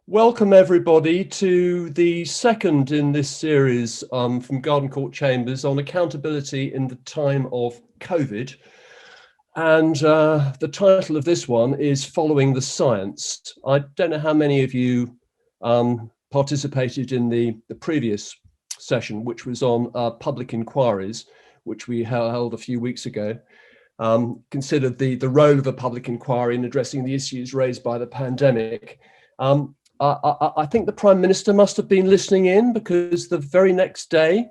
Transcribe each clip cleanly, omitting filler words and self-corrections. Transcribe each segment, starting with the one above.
Welcome everybody to the second in this series from Garden Court Chambers on accountability in the time of COVID. And the title of this one is Following the Science. I don't know how many of you participated in the previous session, which was on public inquiries, which we held a few weeks ago. Considered the role of a public inquiry in addressing the issues raised by the pandemic. I think the Prime Minister must have been listening in, because the very next day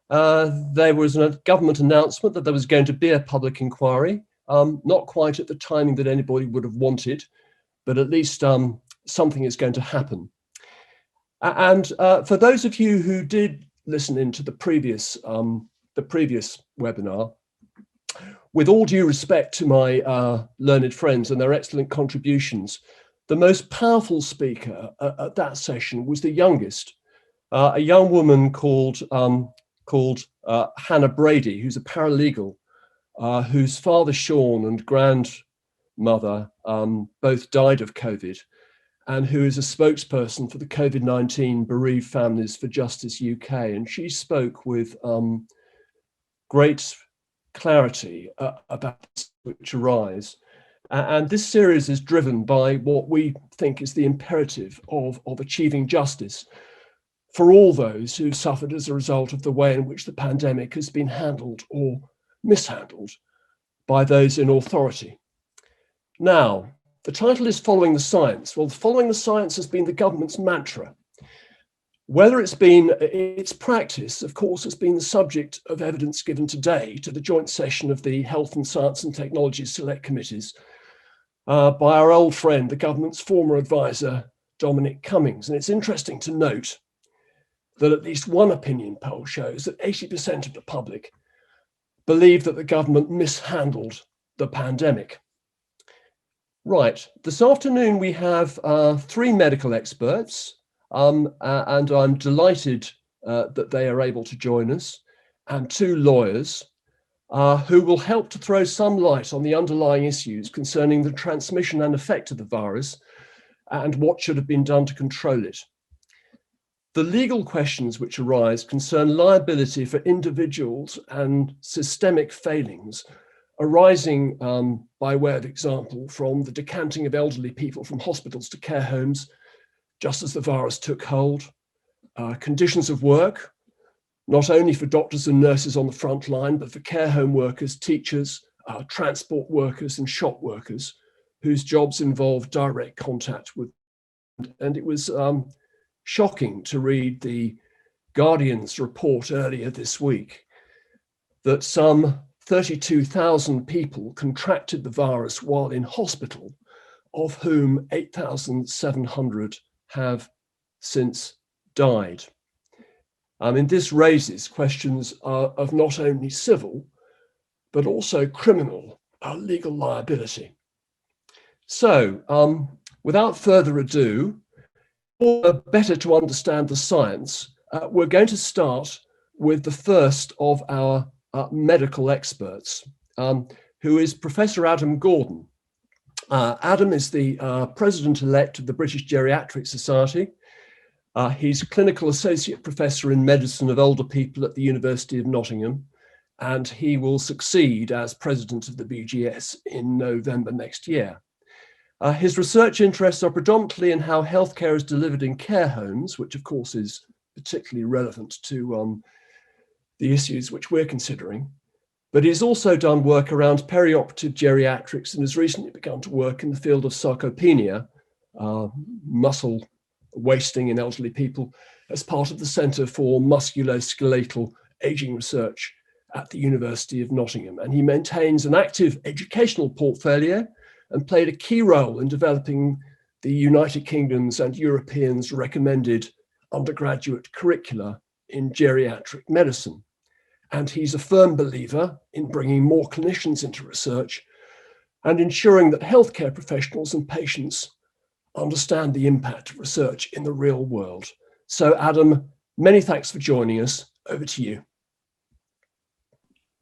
there was a government announcement that there was going to be a public inquiry, not quite at the timing that anybody would have wanted, but at least something is going to happen. And for those of you who did listen into the previous webinar, with all due respect to my learned friends and their excellent contributions, the most powerful speaker at that session was the youngest, a young woman called Hannah Brady, who's a paralegal, whose father Sean and grandmother both died of COVID, and who is a spokesperson for the COVID-19 Bereaved Families for Justice UK. And she spoke with great clarity about which arise. And this series is driven by what we think is the imperative of achieving justice for all those who suffered as a result of the way in which the pandemic has been handled or mishandled by those in authority. Now, the title is Following the Science. Well, following the science has been the government's mantra. Whether it's been its practice, of course, has been the subject of evidence given today to the joint session of the Health and Science and Technology Select Committees by our old friend, the government's former advisor, Dominic Cummings. And it's interesting to note that at least one opinion poll shows that 80% of the public believe that the government mishandled the pandemic. Right, this afternoon we have three medical experts, and I'm delighted that they are able to join us, and two lawyers who will help to throw some light on the underlying issues concerning the transmission and effect of the virus and what should have been done to control it. The legal questions which arise concern liability for individuals and systemic failings arising by way of example from the decanting of elderly people from hospitals to care homes just as the virus took hold, conditions of work, not only for doctors and nurses on the front line, but for care home workers, teachers, transport workers and shop workers whose jobs involve direct contact with. And it was shocking to read the Guardian's report earlier this week that some 32,000 people contracted the virus while in hospital, of whom 8,700 have since died. I mean, this raises questions of not only civil, but also criminal legal liability. So, without further ado, better to understand the science, we're going to start with the first of our medical experts, who is Professor Adam Gordon. Adam is the president-elect of the British Geriatric Society. He's clinical associate professor in medicine of older people at the University of Nottingham, and he will succeed as president of the BGS in November next year. His research interests are predominantly in how healthcare is delivered in care homes, which of course is particularly relevant to the issues which we're considering. But he's also done work around perioperative geriatrics and has recently begun to work in the field of sarcopenia, muscle wasting in elderly people, as part of the Centre for Musculoskeletal Aging Research at the University of Nottingham. And he maintains an active educational portfolio and played a key role in developing the United Kingdom's and Europeans' recommended undergraduate curricula in geriatric medicine. And he's a firm believer in bringing more clinicians into research and ensuring that healthcare professionals and patients understand the impact of research in the real world. So Adam, many thanks for joining us. Over to you.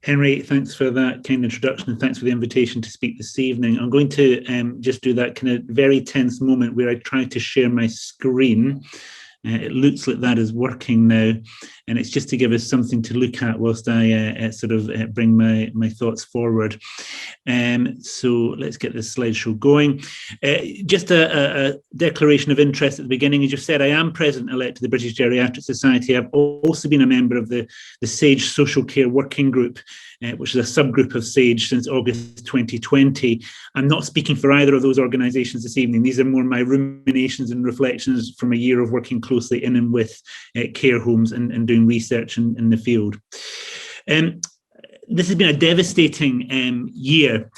Henry, thanks for that kind introduction and thanks for the invitation to speak this evening. I'm going to just do that kind of very tense moment where I try to share my screen. It looks like that is working now, and it's just to give us something to look at whilst I bring my thoughts forward. So let's get this slideshow going. Just a declaration of interest at the beginning. As you said, I am President-elect of the British Geriatric Society. I've also been a member of the SAGE Social Care Working Group, which is a subgroup of SAGE since August 2020. I'm not speaking for either of those organisations this evening. These are more my ruminations and reflections from a year of working closely in and with care homes and doing research in the field. This has been a devastating year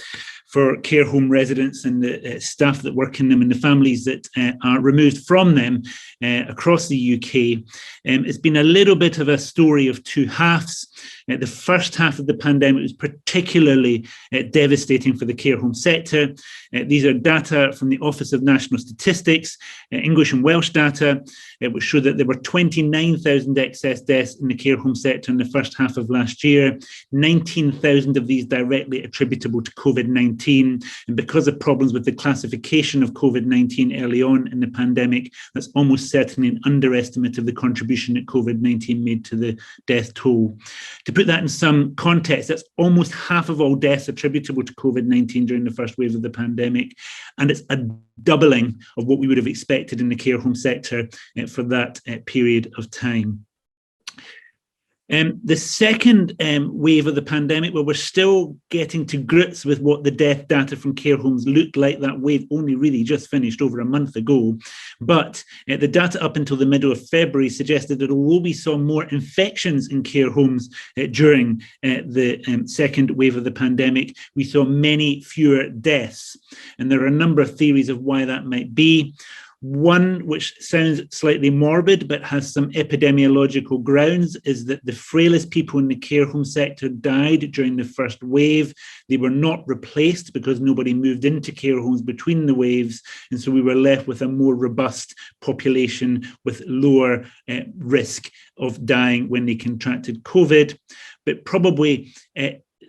for care home residents and the staff that work in them and the families that are removed from them across the UK. It's been a little bit of a story of two halves. The first half of the pandemic was particularly devastating for the care home sector. These are data from the Office of National Statistics, English and Welsh data, which show that there were 29,000 excess deaths in the care home sector in the first half of last year, 19,000 of these directly attributable to COVID-19. And because of problems with the classification of COVID-19 early on in the pandemic, that's almost certainly an underestimate of the contribution that COVID-19 made to the death toll. To put that in some context, that's almost half of all deaths attributable to COVID-19 during the first wave of the pandemic. And it's a doubling of what we would have expected in the care home sector for that period of time. The second wave of the pandemic, well, we're still getting to grips with what the death data from care homes looked like. That wave only really just finished over a month ago. But the data up until the middle of February suggested that although we saw more infections in care homes during the second wave of the pandemic, we saw many fewer deaths. And there are a number of theories of why that might be. One, which sounds slightly morbid but has some epidemiological grounds, is that the frailest people in the care home sector died during the first wave. They were not replaced because nobody moved into care homes between the waves, and so we were left with a more robust population with lower risk of dying when they contracted COVID. But probably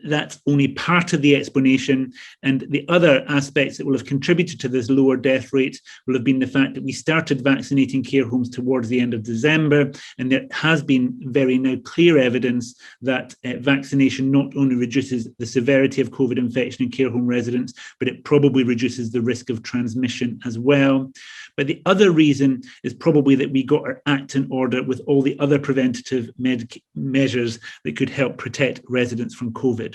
that's only part of the explanation, and the other aspects that will have contributed to this lower death rate will have been the fact that we started vaccinating care homes towards the end of December, and there has been very now clear evidence that vaccination not only reduces the severity of COVID infection in care home residents, but it probably reduces the risk of transmission as well. But the other reason is probably that we got our act in order with all the other preventative measures that could help protect residents from COVID.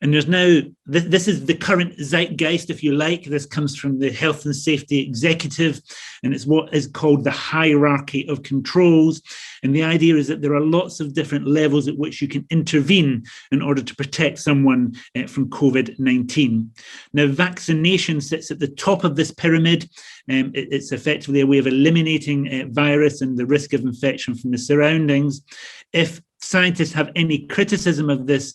And there's now, this is the current zeitgeist, if you like. This comes from the Health and Safety Executive, and it's what is called the hierarchy of controls. And the idea is that there are lots of different levels at which you can intervene in order to protect someone from COVID-19. Now, vaccination sits at the top of this pyramid. It's effectively a way of eliminating virus and the risk of infection from the surroundings. If scientists have any criticism of this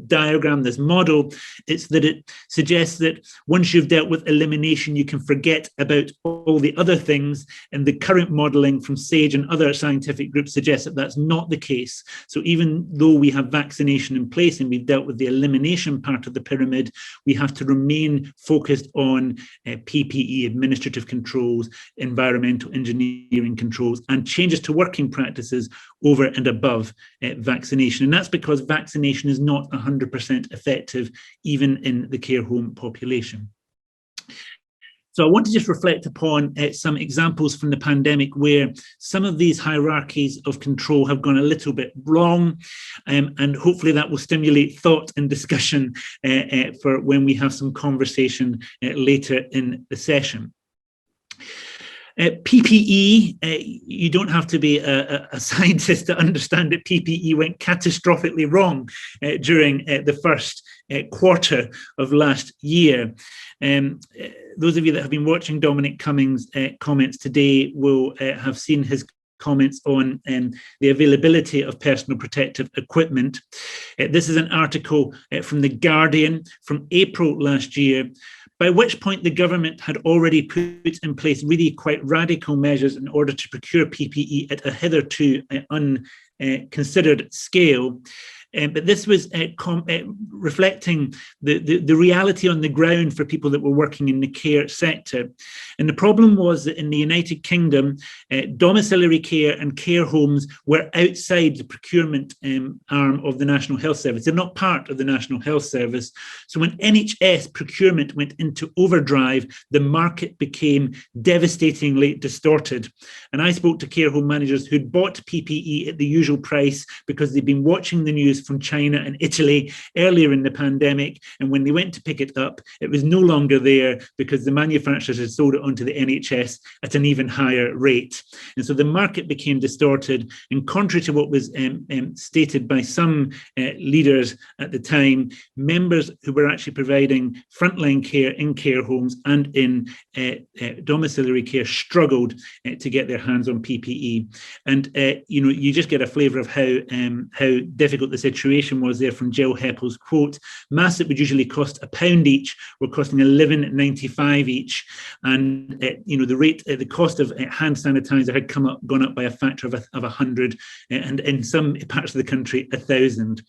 diagram, this model, it's that it suggests that once you've dealt with elimination, you can forget about all the other things. And the current modeling from SAGE and other scientific groups suggests that that's not the case. So even though we have vaccination in place and we've dealt with the elimination part of the pyramid, we have to remain focused on PPE, administrative controls, environmental engineering controls, and changes to working practices over and above vaccination. And that's because vaccination is not 100% effective, even in the care home population. So I want to just reflect upon some examples from the pandemic where some of these hierarchies of control have gone a little bit wrong, and hopefully that will stimulate thought and discussion for when we have some conversation later in the session. PPE, you don't have to be a scientist to understand that PPE went catastrophically wrong during the first quarter of last year. Those of you that have been watching Dominic Cummings' comments today will have seen his comments on the availability of personal protective equipment. This is an article from The Guardian from April last year, by which point the government had already put in place really quite radical measures in order to procure PPE at a hitherto unconsidered scale. But this was reflecting the reality on the ground for people that were working in the care sector. And the problem was that in the United Kingdom, domiciliary care and care homes were outside the procurement arm of the National Health Service. They're not part of the National Health Service. So when NHS procurement went into overdrive, the market became devastatingly distorted. And I spoke to care home managers who'd bought PPE at the usual price because they'd been watching the news from China and Italy earlier in the pandemic. And when they went to pick it up, it was no longer there because the manufacturers had sold it onto the NHS at an even higher rate. And so the market became distorted. And contrary to what was stated by some leaders at the time, members who were actually providing frontline care in care homes and in domiciliary care struggled to get their hands on PPE. And you just get a flavour of how difficult the situation was there from Jill Heppel's quote. Masks that would usually cost £1 each were costing £11.95 each, and the cost of hand sanitizer had gone up by a factor of 100, and in some parts of the country 1,000.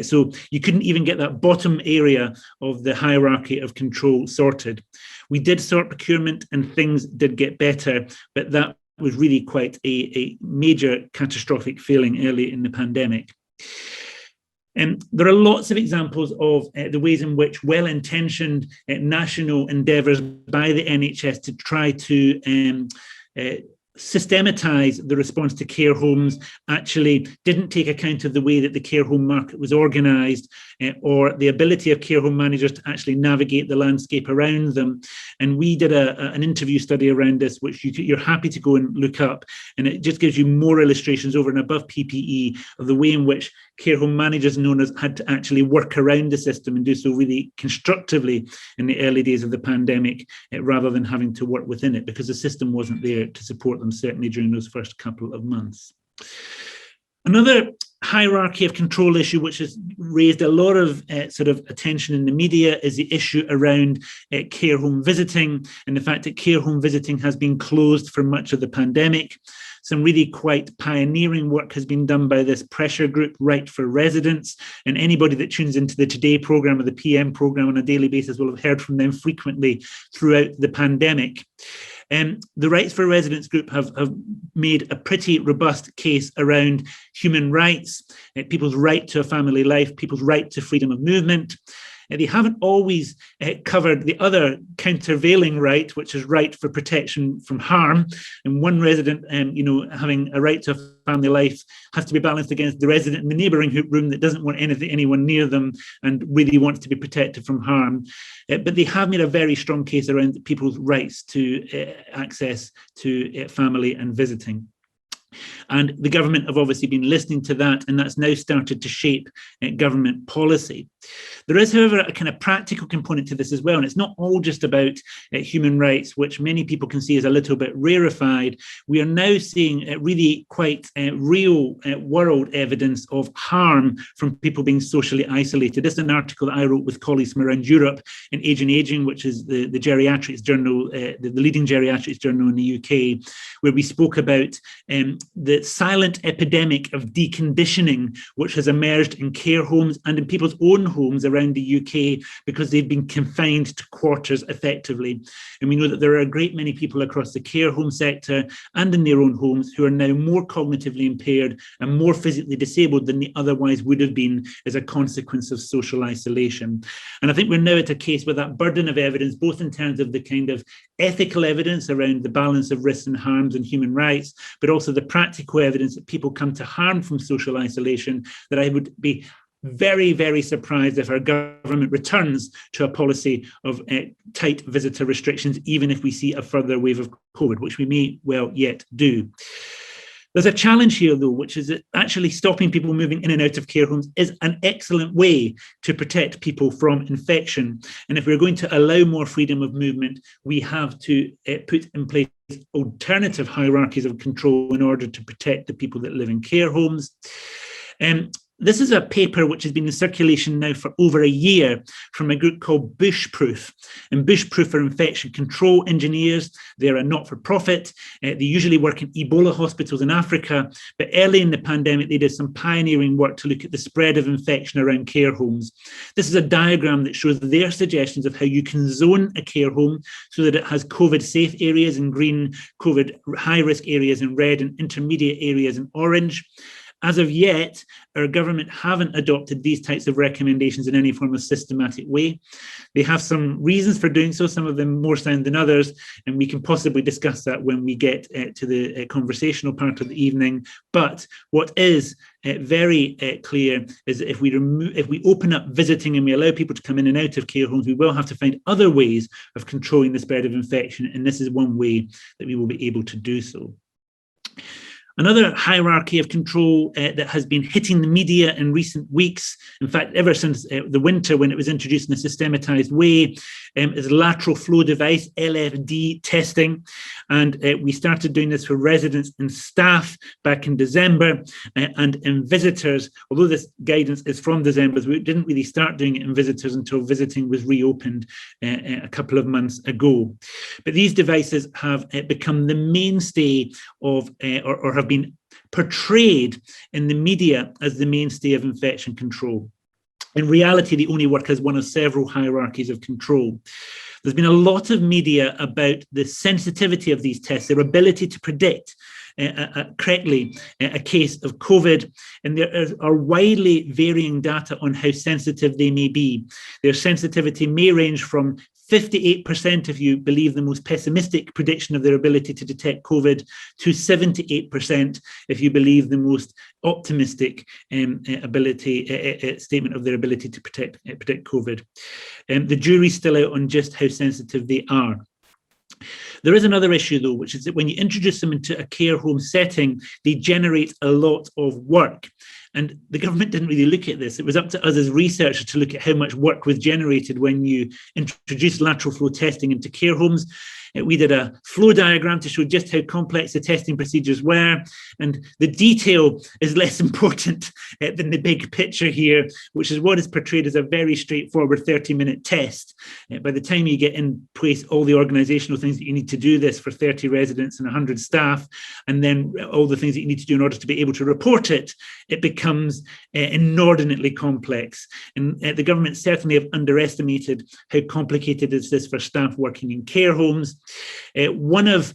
So you couldn't even get that bottom area of the hierarchy of control sorted. We did sort procurement and things did get better, but that was really quite a major catastrophic failing early in the pandemic. There are lots of examples of the ways in which well-intentioned national endeavours by the NHS to try to systematise the response to care homes actually didn't take account of the way that the care home market was organised or the ability of care home managers to actually navigate the landscape around them. And we did an interview study around this, which you're happy to go and look up. And it just gives you more illustrations over and above PPE of the way in which care home managers and owners had to actually work around the system and do so really constructively in the early days of the pandemic, rather than having to work within it, because the system wasn't there to support them, certainly during those first couple of months. Another hierarchy of control issue which has raised a lot of sort of attention in the media is the issue around care home visiting, and the fact that care home visiting has been closed for much of the pandemic. Some really quite pioneering work has been done by this pressure group, Right for Residents, and anybody that tunes into the Today programme or the PM programme on a daily basis will have heard from them frequently throughout the pandemic. The Rights for Residents group have made a pretty robust case around human rights, people's right to a family life, people's right to freedom of movement. They haven't always covered the other countervailing right, which is right for protection from harm. And one resident, having a right to a family life has to be balanced against the resident in the neighbouring room that doesn't want anyone near them and really wants to be protected from harm. But they have made a very strong case around people's rights to access to family and visiting. And the government have obviously been listening to that, and that's now started to shape government policy. There is, however, a kind of practical component to this as well, and it's not all just about human rights, which many people can see as a little bit rarefied. We are now seeing really quite real world evidence of harm from people being socially isolated. This is an article that I wrote with colleagues from around Europe in Age and Aging, which is the geriatrics journal, the leading geriatrics journal in the UK, where we spoke about the silent epidemic of deconditioning, which has emerged in care homes and in people's own homes around the UK because they've been confined to quarters effectively. And we know that there are a great many people across the care home sector and in their own homes who are now more cognitively impaired and more physically disabled than they otherwise would have been as a consequence of social isolation. And I think we're now at a case where that burden of evidence, both in terms of the kind of ethical evidence around the balance of risks and harms and human rights, but also the practical evidence that people come to harm from social isolation, that I would be very, very surprised if our government returns to a policy of tight visitor restrictions, even if we see a further wave of COVID, which we may well yet do. There's a challenge here, though, which is that actually stopping people moving in and out of care homes is an excellent way to protect people from infection. And if we're going to allow more freedom of movement, we have to put in place alternative hierarchies of control in order to protect the people that live in care homes. This is a paper which has been in circulation now for over a year from a group called Bushproof. And Bushproof are infection control engineers. They're a not-for-profit. They usually work in Ebola hospitals in Africa. But early in the pandemic, they did some pioneering work to look at the spread of infection around care homes. This is a diagram that shows their suggestions of how you can zone a care home so that it has COVID-safe areas in green, COVID high-risk areas in red, and intermediate areas in orange. As of yet, our government haven't adopted these types of recommendations in any form of systematic way. They have some reasons for doing so, some of them more sound than others, and we can possibly discuss that when we get to the conversational part of the evening. But what is very clear is that if we open up visiting and we allow people to come in and out of care homes, we will have to find other ways of controlling the spread of infection, and this is one way that we will be able to do so. Another hierarchy of control that has been hitting the media in recent weeks, in fact, ever since the winter when it was introduced in a systematized way, is lateral flow device, LFD testing. And we started doing this for residents and staff back in December, and in visitors, although this guidance is from December, we didn't really start doing it in visitors until visiting was reopened a couple of months ago. But these devices have become the mainstay of, or have been portrayed in the media as the mainstay of infection control. In reality, they only work as one of several hierarchies of control. There's been a lot of media about the sensitivity of these tests, their ability to predict correctly a case of COVID, and there are widely varying data on how sensitive they may be. Their sensitivity may range from 58% if you believe the most pessimistic prediction of their ability to detect COVID, to 78% if you believe the most optimistic statement of their ability to predict COVID. The jury's still out on just how sensitive they are. There is another issue, though, which is that when you introduce them into a care home setting, they generate a lot of work. And the government didn't really look at this. It was up to us as researchers to look at how much work was generated when you introduce lateral flow testing into care homes. We did a flow diagram to show just how complex the testing procedures were. And the detail is less important than the big picture here, which is what is portrayed as a very straightforward 30-minute test. By the time you get in place all the organizational things that you need to do this for 30 residents and 100 staff, and then all the things that you need to do in order to be able to report it, it becomes inordinately complex. And the government certainly have underestimated how complicated is this for staff working in care homes. One of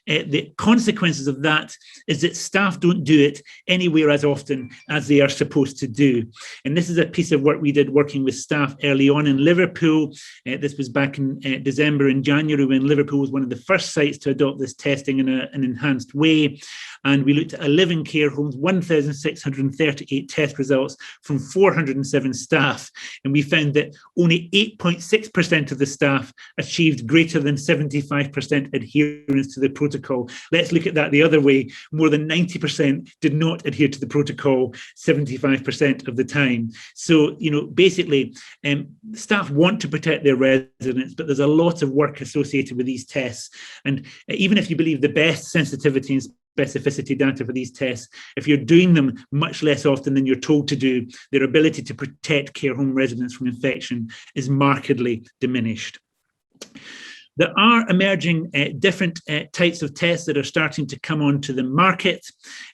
the consequences of that is that staff don't do it anywhere as often as they are supposed to do. And this is a piece of work we did working with staff early on in Liverpool. This was back in December and January, when Liverpool was one of the first sites to adopt this testing in an enhanced way. And we looked at 11 care homes, 1,638 test results from 407 staff. And we found that only 8.6% of the staff achieved greater than 75% adherence to the protocol. Let's look at that the other way. More than 90% did not adhere to the protocol 75% of the time. So, basically, staff want to protect their residents, but there's a lot of work associated with these tests. And even if you believe the best sensitivity and specificity data for these tests, if you're doing them much less often than you're told to do, their ability to protect care home residents from infection is markedly diminished. There are emerging different types of tests that are starting to come onto the market,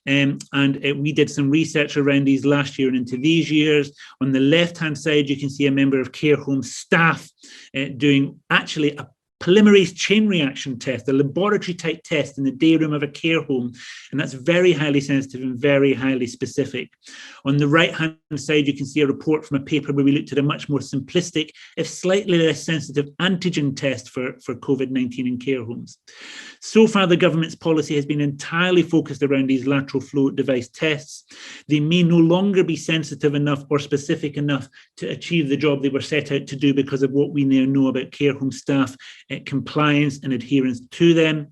and we did some research around these last year and into these years. On the left-hand side, you can see a member of care home staff doing actually a polymerase chain reaction test, a laboratory type test in the day room of a care home. And that's very highly sensitive and very highly specific. On the right hand side, you can see a report from a paper where we looked at a much more simplistic, if slightly less sensitive antigen test for COVID-19 in care homes. So far, the government's policy has been entirely focused around these lateral flow device tests. They may no longer be sensitive enough or specific enough to achieve the job they were set out to do because of what we now know about care home staff compliance and adherence to them.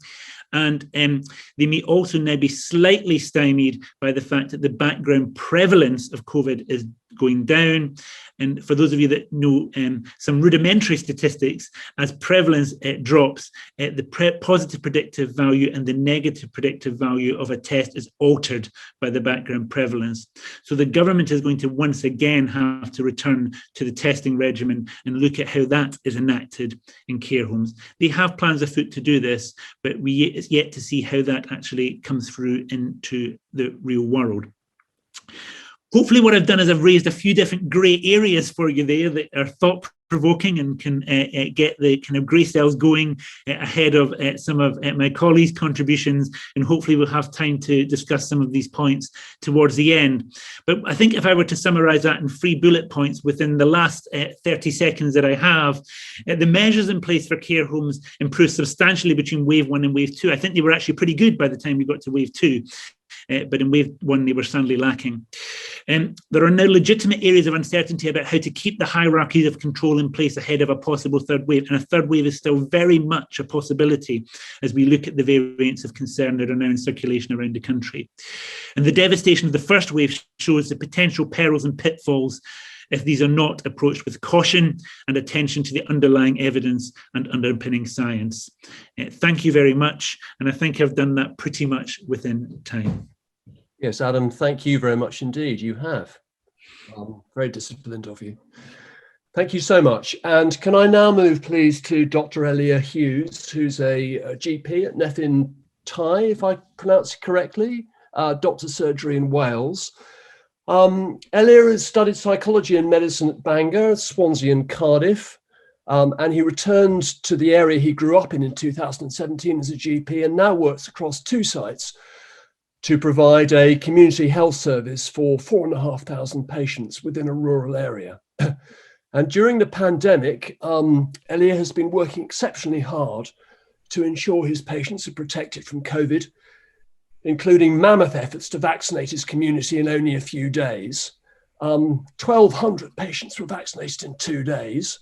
And they may also now be slightly stymied by the fact that the background prevalence of COVID is going down. And for those of you that know some rudimentary statistics, as prevalence drops, the positive predictive value and the negative predictive value of a test is altered by the background prevalence. So the government is going to once again have to return to the testing regimen and look at how that is enacted in care homes. They have plans afoot to do this, but it's yet to see how that actually comes through into the real world. Hopefully what I've done is I've raised a few different grey areas for you there that are thought-provoking and can get the kind of grey cells going ahead of some of my colleagues' contributions, and hopefully we'll have time to discuss some of these points towards the end. But I think if I were to summarise that in 3 bullet points within the last 30 seconds that I have, the measures in place for care homes improved substantially between wave 1 and wave 2. I think they were actually pretty good by the time we got to wave 2. But in wave 1, they were sadly lacking. There are now legitimate areas of uncertainty about how to keep the hierarchies of control in place ahead of a possible third wave. And a third wave is still very much a possibility as we look at the variants of concern that are now in circulation around the country. And the devastation of the first wave shows the potential perils and pitfalls if these are not approached with caution and attention to the underlying evidence and underpinning science. Thank you very much. And I think I've done that pretty much within time. Yes, Adam, thank you very much indeed. You have. Very disciplined of you. Thank you so much. And can I now move, please, to Dr. Elia Hughes, who's a GP at Nethin Tai, if I pronounce it correctly, doctor of surgery in Wales. Elia has studied psychology and medicine at Bangor, Swansea and Cardiff, and he returned to the area he grew up in 2017 as a GP, and now works across 2 sites to provide a community health service for 4,500 patients within a rural area. And during the pandemic, Elia has been working exceptionally hard to ensure his patients are protected from COVID, including mammoth efforts to vaccinate his community in only a few days. 1,200 patients were vaccinated in 2 days.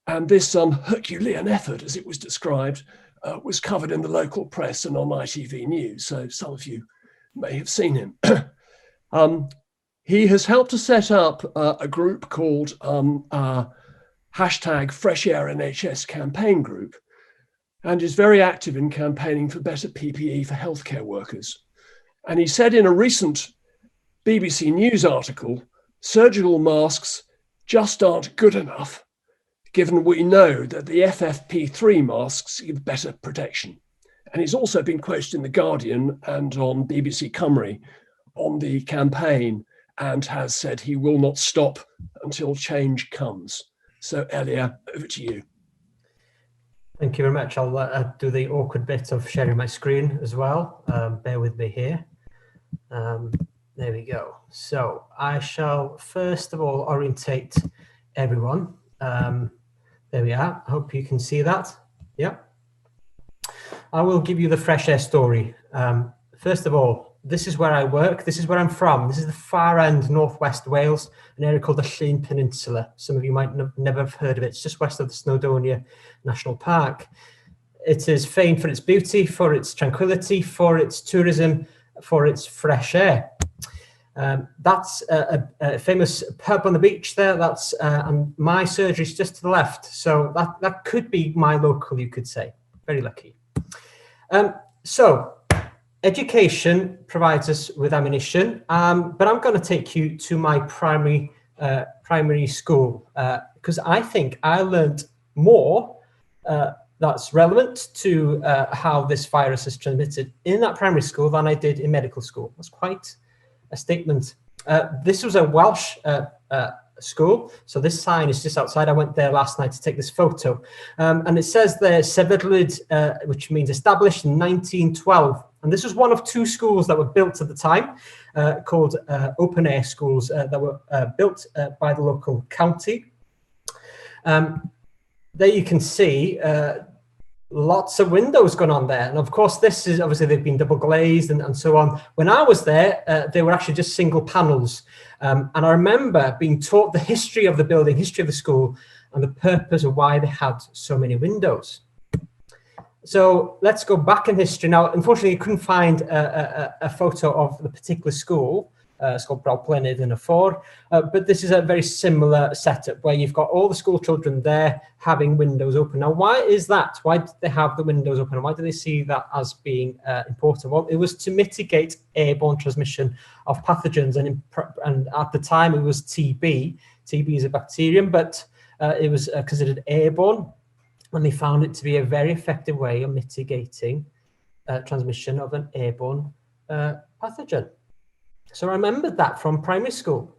And this Herculean effort, as it was described, was covered in the local press and on ITV News. So some of you may have seen him. He has helped to set up a group called #FreshAirNHS campaign group, and is very active in campaigning for better PPE for healthcare workers. And he said in a recent BBC News article, surgical masks just aren't good enough, given we know that the FFP3 masks give better protection. And he's also been quoted in The Guardian and on BBC Cymru on the campaign, and has said he will not stop until change comes. So Elia, over to you. Thank you very much. I'll do the awkward bit of sharing my screen as well. Bear with me here. There we go. So I shall first of all orientate everyone. There we are. I hope you can see that. Yeah. I will give you the fresh air story. First of all, this is where I work. This is where I'm from. This is the far end, northwest Wales, an area called the Llyn Peninsula. Some of you might never have heard of it. It's just west of the Snowdonia National Park. It is famed for its beauty, for its tranquility, for its tourism, for its fresh air. That's a famous pub on the beach there. That's and my surgery is just to the left. So that could be my local, you could say. Very lucky. So education provides us with ammunition, but I'm going to take you to my primary school because I think I learned more that's relevant to how this virus is transmitted in that primary school than I did in medical school. That's quite a statement. This was a Welsh school, so this sign is just outside. I went there last night to take this photo, and it says there Sefydlwyd, which means established in 1912. And this was one of 2 schools that were built at the time, called open air schools that were built by the local county. There you can see lots of windows going on there. And of course, this is obviously they've been double glazed and so on. When I was there, they were actually just single panels. And I remember being taught the history of the building, history of the school, and the purpose of why they had so many windows. So let's go back in history. Now, unfortunately, you couldn't find a photo of the particular school, It's called Droplets in a 4. But this is a very similar setup where you've got all the school children there having windows open. Now, why is that? Why did they have the windows open? And why do they see that as being important? Well, it was to mitigate airborne transmission of pathogens. And at the time, it was TB. TB is a bacterium, but it was considered airborne. And they found it to be a very effective way of mitigating transmission of an airborne pathogen. So I remembered that from primary school.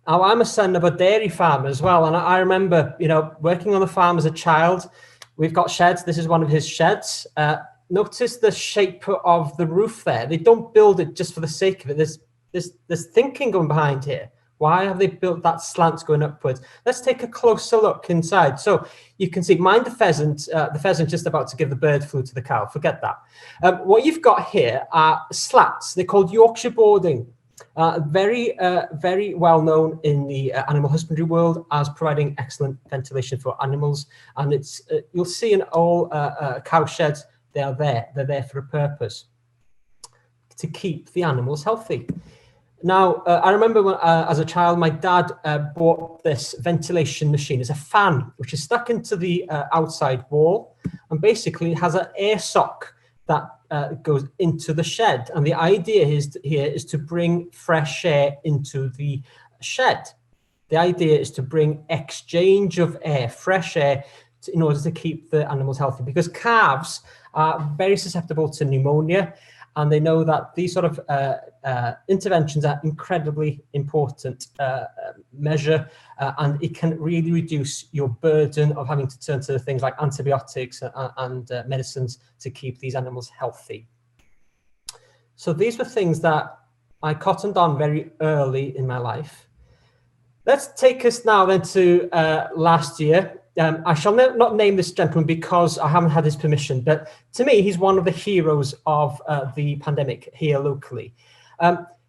Now, I'm a son of a dairy farmer as well. And I remember, working on the farm as a child. We've got sheds. This is one of his sheds. Notice the shape of the roof there. They don't build it just for the sake of it. There's thinking going behind here. Why have they built that slant going upwards? Let's take a closer look inside. So you can see, mind the pheasant just about to give the bird flu to the cow. Forget that. What you've got here are slats. They're called Yorkshire boarding. Very well known in the animal husbandry world as providing excellent ventilation for animals. And it's you'll see in all cow sheds, they're there for a purpose, to keep the animals healthy. Now, I remember when, as a child, my dad bought this ventilation machine. It's a fan which is stuck into the outside wall, and basically it has an air sock that goes into the shed. And the idea is to bring fresh air into the shed. The idea is to bring exchange of air, fresh air, in order to keep the animals healthy, because calves are very susceptible to pneumonia. And they know that these sort of interventions are incredibly important measure, and it can really reduce your burden of having to turn to things like antibiotics and medicines to keep these animals healthy. So these were things that I cottoned on very early in my life. Let's take us now then to last year. I shall not name this gentleman because I haven't had his permission, but to me, he's one of the heroes of the pandemic here locally.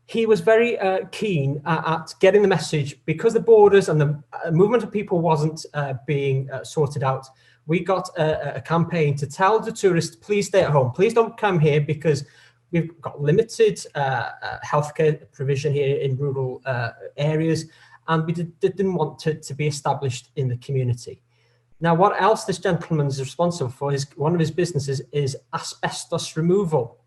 He was very keen at getting the message, because the borders and the movement of people wasn't being sorted out. We got a campaign to tell the tourists, please stay at home. Please don't come here, because we've got limited healthcare provision here in rural areas, and we didn't want it to be established in the community. Now, what else this gentleman is responsible for is one of his businesses is asbestos removal.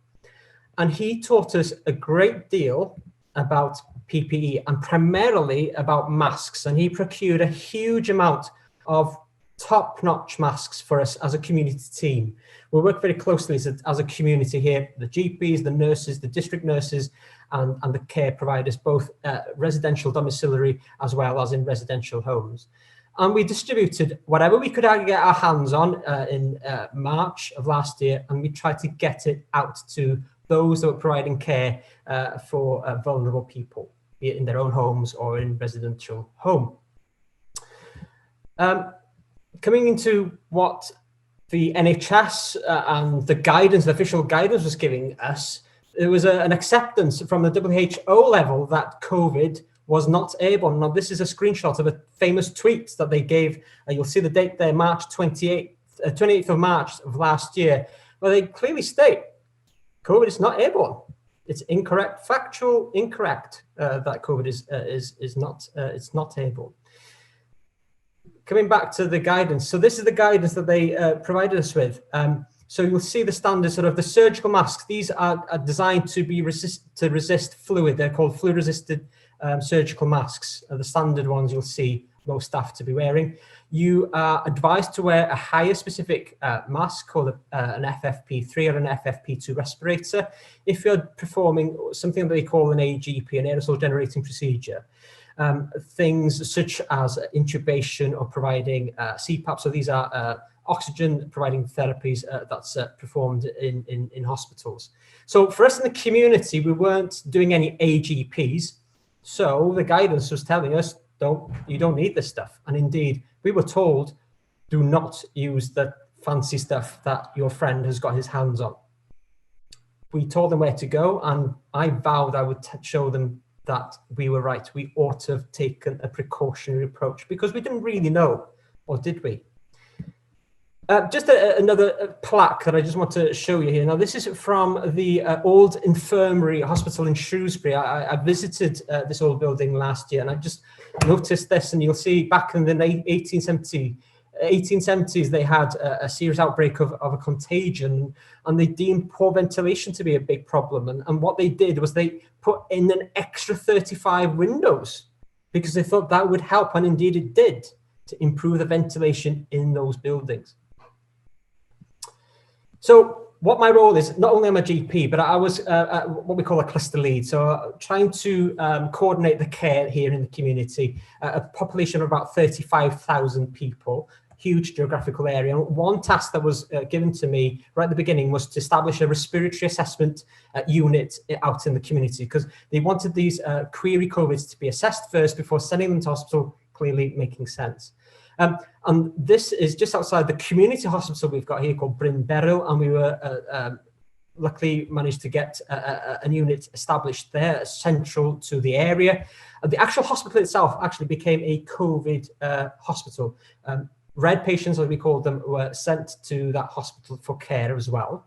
And he taught us a great deal about PPE and primarily about masks. And he procured a huge amount of top-notch masks for us as a community team. We work very closely as a community here, the GPs, the nurses, the district nurses, and the care providers, both residential domiciliary as well as in residential homes. And we distributed whatever we could get our hands on in March of last year, and we tried to get it out to those that were providing care for vulnerable people, be it in their own homes or in residential home. Coming into what the NHS and the guidance, the official guidance was giving us, there was an acceptance from the WHO level that COVID was not airborne. Now, this is a screenshot of a famous tweet that they gave. You'll see the date there, March 28th of March of last year, where they clearly state COVID is not airborne. It's incorrect, factual incorrect that COVID is not airborne. Coming back to the guidance, so this is the guidance that they provided us with. So you'll see the standard sort of the surgical masks. These are designed to be resist fluid. They're called fluid-resistant surgical masks. The standard ones you'll see most staff to be wearing. You are advised to wear a higher specific mask called an FFP3 or an FFP2 respirator if you're performing something that they call an AGP, an aerosol generating procedure. Things such as intubation or providing CPAP. So these are oxygen providing therapies that's performed in hospitals. So for us in the community, we weren't doing any AGPs. So the guidance was telling us, you don't need this stuff. And indeed, we were told, do not use the fancy stuff that your friend has got his hands on. We told them where to go, and I vowed I would show them that we were right. We ought to have taken a precautionary approach because we didn't really know, or did we? Just another plaque that I just want to show you here. Now, this is from the old infirmary hospital in Shrewsbury. I visited this old building last year, and I just noticed this, and you'll see back in the 1870s, they had a serious outbreak of a contagion, and they deemed poor ventilation to be a big problem. And what they did was they put in an extra 35 windows because they thought that would help, and indeed it did, to improve the ventilation in those buildings. So what my role is, not only am I a GP, but I was what we call a cluster lead. So trying to coordinate the care here in the community, a population of about 35,000 people, huge geographical area. And one task that was given to me right at the beginning was to establish a respiratory assessment unit out in the community, because they wanted these query COVIDs to be assessed first before sending them to hospital, clearly making sense. And this is just outside the community hospital we've got here called Bryn Beryl, and we were luckily managed to get a unit established there, central to the area. The actual hospital itself actually became a COVID hospital. Red patients, as we called them, were sent to that hospital for care as well.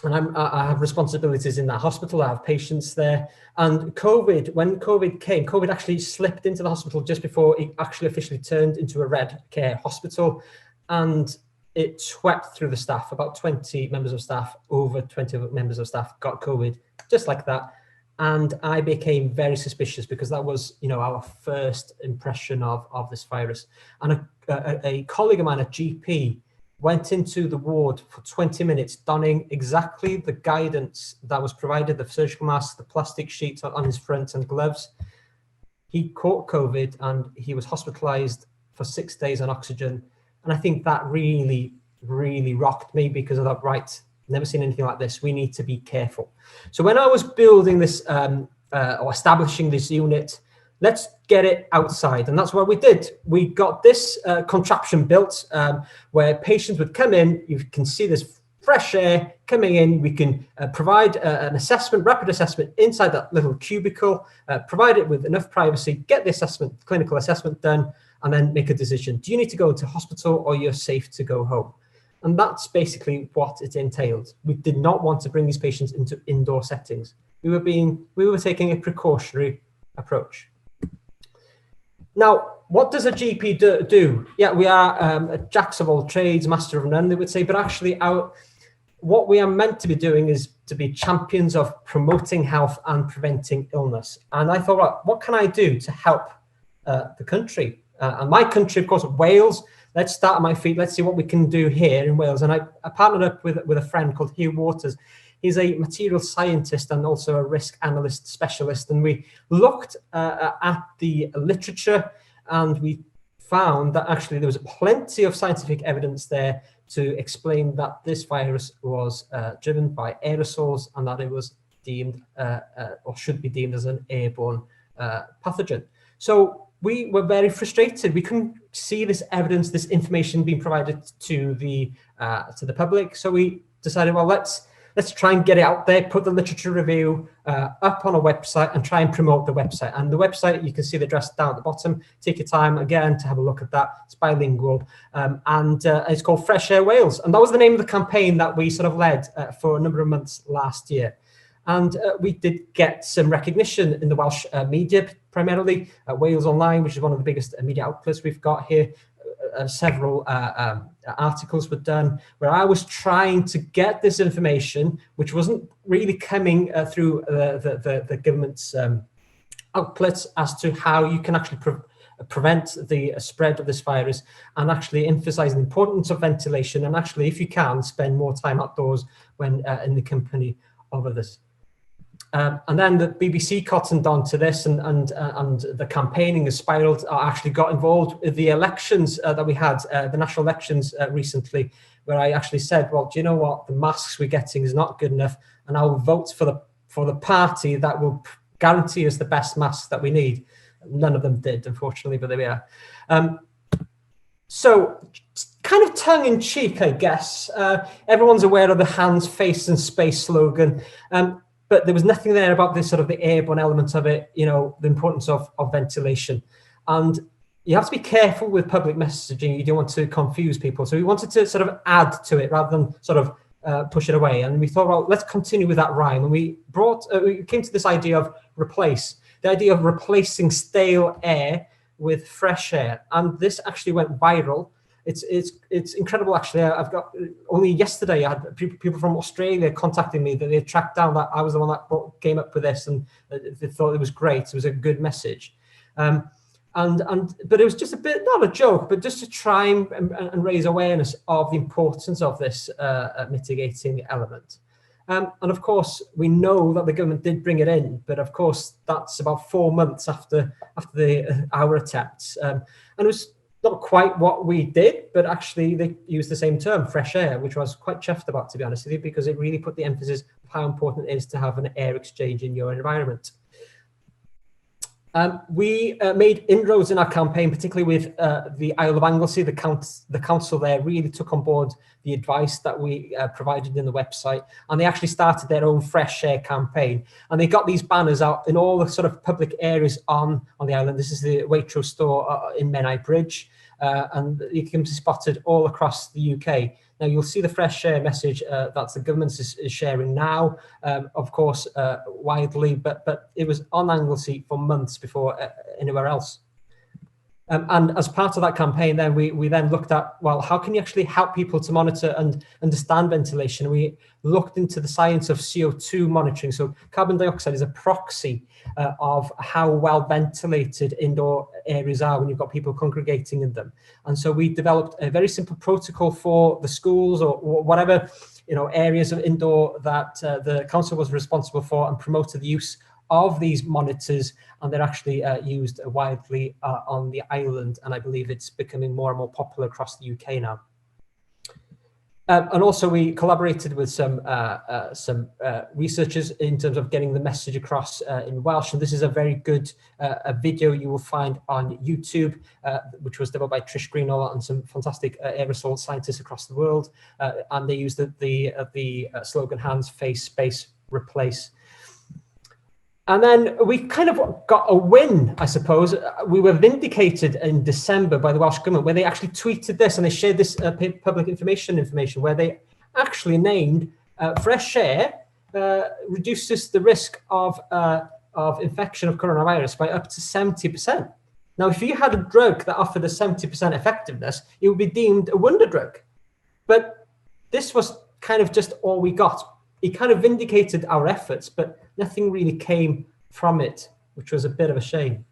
And I have responsibilities in that hospital. I have patients there. And COVID, when COVID came, COVID actually slipped into the hospital just before it actually officially turned into a red care hospital. And it swept through the staff. About 20 members of staff, over 20 members of staff got COVID, just like that. And I became very suspicious because that was, our first impression of this virus. And a colleague of mine, a GP, went into the ward for 20 minutes, donning exactly the guidance that was provided, the surgical mask, the plastic sheet on his front and gloves. He caught COVID and he was hospitalized for 6 days on oxygen. And I think that really, really rocked me, because I thought, right, never seen anything like this. We need to be careful. So when I was building this or establishing this unit, let's get it outside. And that's what we did. We got this contraption built where patients would come in. You can see this fresh air coming in. We can provide an assessment, rapid assessment inside that little cubicle, provide it with enough privacy, get the assessment, clinical assessment done, and then make a decision. Do you need to go to hospital or you're safe to go home? And that's basically what it entailed. We did not want to bring these patients into indoor settings. We were taking a precautionary approach. Now, what does a GP do? Yeah, we are jacks of all trades, master of none, they would say, but actually what we are meant to be doing is to be champions of promoting health and preventing illness. And I thought, well, what can I do to help the country? And my country, of course, Wales. Let's start at my feet. Let's see what we can do here in Wales. And I partnered up with a friend called Hugh Waters. He's a material scientist and also a risk analyst specialist. And we looked at the literature, and we found that actually there was plenty of scientific evidence there to explain that this virus was driven by aerosols, and that it was deemed or should be deemed as an airborne pathogen. So we were very frustrated. We couldn't see this evidence, this information being provided to the public. So we decided, well, let's try and get it out there, put the literature review up on a website and try and promote the website. And the website, you can see the address down at the bottom. Take your time, again, to have a look at that. It's bilingual. And it's called Fresh Air Wales. And that was the name of the campaign that we sort of led for a number of months last year. And we did get some recognition in the Welsh media, primarily Wales Online, which is one of the biggest media outlets we've got here. Several articles were done where I was trying to get this information, which wasn't really coming through the government's outlets, as to how you can actually prevent the spread of this virus, and actually emphasize the importance of ventilation, and actually, if you can, spend more time outdoors when in the company of others. And then the BBC cottoned on to this, and the campaigning has spiraled. I actually got involved with the elections that we had, the national elections recently, where I actually said, well, do you know what? The masks we're getting is not good enough, and I will vote for the party that will guarantee us the best masks that we need. None of them did, unfortunately, but there we are. So kind of tongue in cheek, I guess. Everyone's aware of the hands, face and space slogan. But there was nothing there about this sort of the airborne element of it, the importance of ventilation. And, you have to be careful with public messaging. You don't want to confuse people. So we wanted to sort of add to it rather than sort of push it away. And we thought, well, let's continue with that rhyme. And we came to this idea of replace, the idea of replacing stale air with fresh air. And this actually went viral. It's incredible, actually. I've got, only yesterday, I had people from Australia contacting me that they tracked down that I was the one that came up with this, and they thought it was great. It was a good message. But it was just a bit, not a joke, but just to try and raise awareness of the importance of this mitigating element. And of course, we know that the government did bring it in, but of course, that's about 4 months after our attempts. And it was not quite what we did, but actually they used the same term, fresh air, which I was quite chuffed about, to be honest with you, because it really put the emphasis of how important it is to have an air exchange in your environment. We made inroads in our campaign, particularly with the Isle of Anglesey. The council there really took on board the advice that we provided in the website, and they actually started their own fresh air campaign. And they got these banners out in all the sort of public areas on the island. This is the Waitrose store in Menai Bridge, and it can be spotted all across the UK. Now, you'll see the fresh air message that the government is sharing now, of course, widely, but it was on Anglesey for months before anywhere else. And as part of that campaign, then we then looked at, well, how can you actually help people to monitor and understand ventilation? We looked into the science of CO2 monitoring. So carbon dioxide is a proxy of how well ventilated indoor areas are when you've got people congregating in them. And so we developed a very simple protocol for the schools or whatever, areas of indoor that the council was responsible for, and promoted the use of these monitors, and they're actually used widely on the island, and I believe it's becoming more and more popular across the UK now. And also we collaborated with some researchers in terms of getting the message across in Welsh, and this is a very good video you will find on YouTube, which was developed by Trish Greenall and some fantastic aerosol scientists across the world, and they used the slogan "Hands, Face, Space, Replace." And then we kind of got a win, I suppose. We were vindicated in December by the Welsh Government, where they actually tweeted this, and they shared this public information where they actually named fresh air reduces the risk of infection of coronavirus by up to 70%. Now, if you had a drug that offered a 70% effectiveness, it would be deemed a wonder drug. But this was kind of just all we got. It kind of vindicated our efforts, but nothing really came from it, which was a bit of a shame.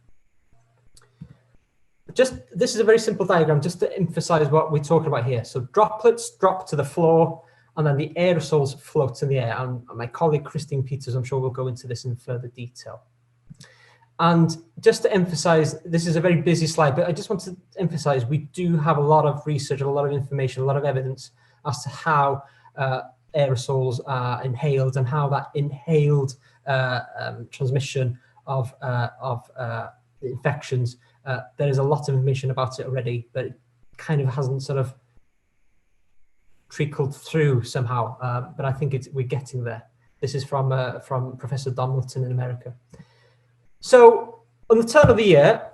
This is a very simple diagram just to emphasize what we're talking about here. So droplets drop to the floor, and then the aerosols float in the air. And my colleague Christine Peters, I'm sure, will go into this in further detail. And just to emphasize, this is a very busy slide, but I just want to emphasize we do have a lot of research, a lot of information, a lot of evidence as to how aerosols are inhaled and how that inhaled transmission of infections, there is a lot of information about it already, but it kind of hasn't sort of trickled through somehow, but I think we're getting there. This is from Professor Don Milton in America. So on the turn of the year,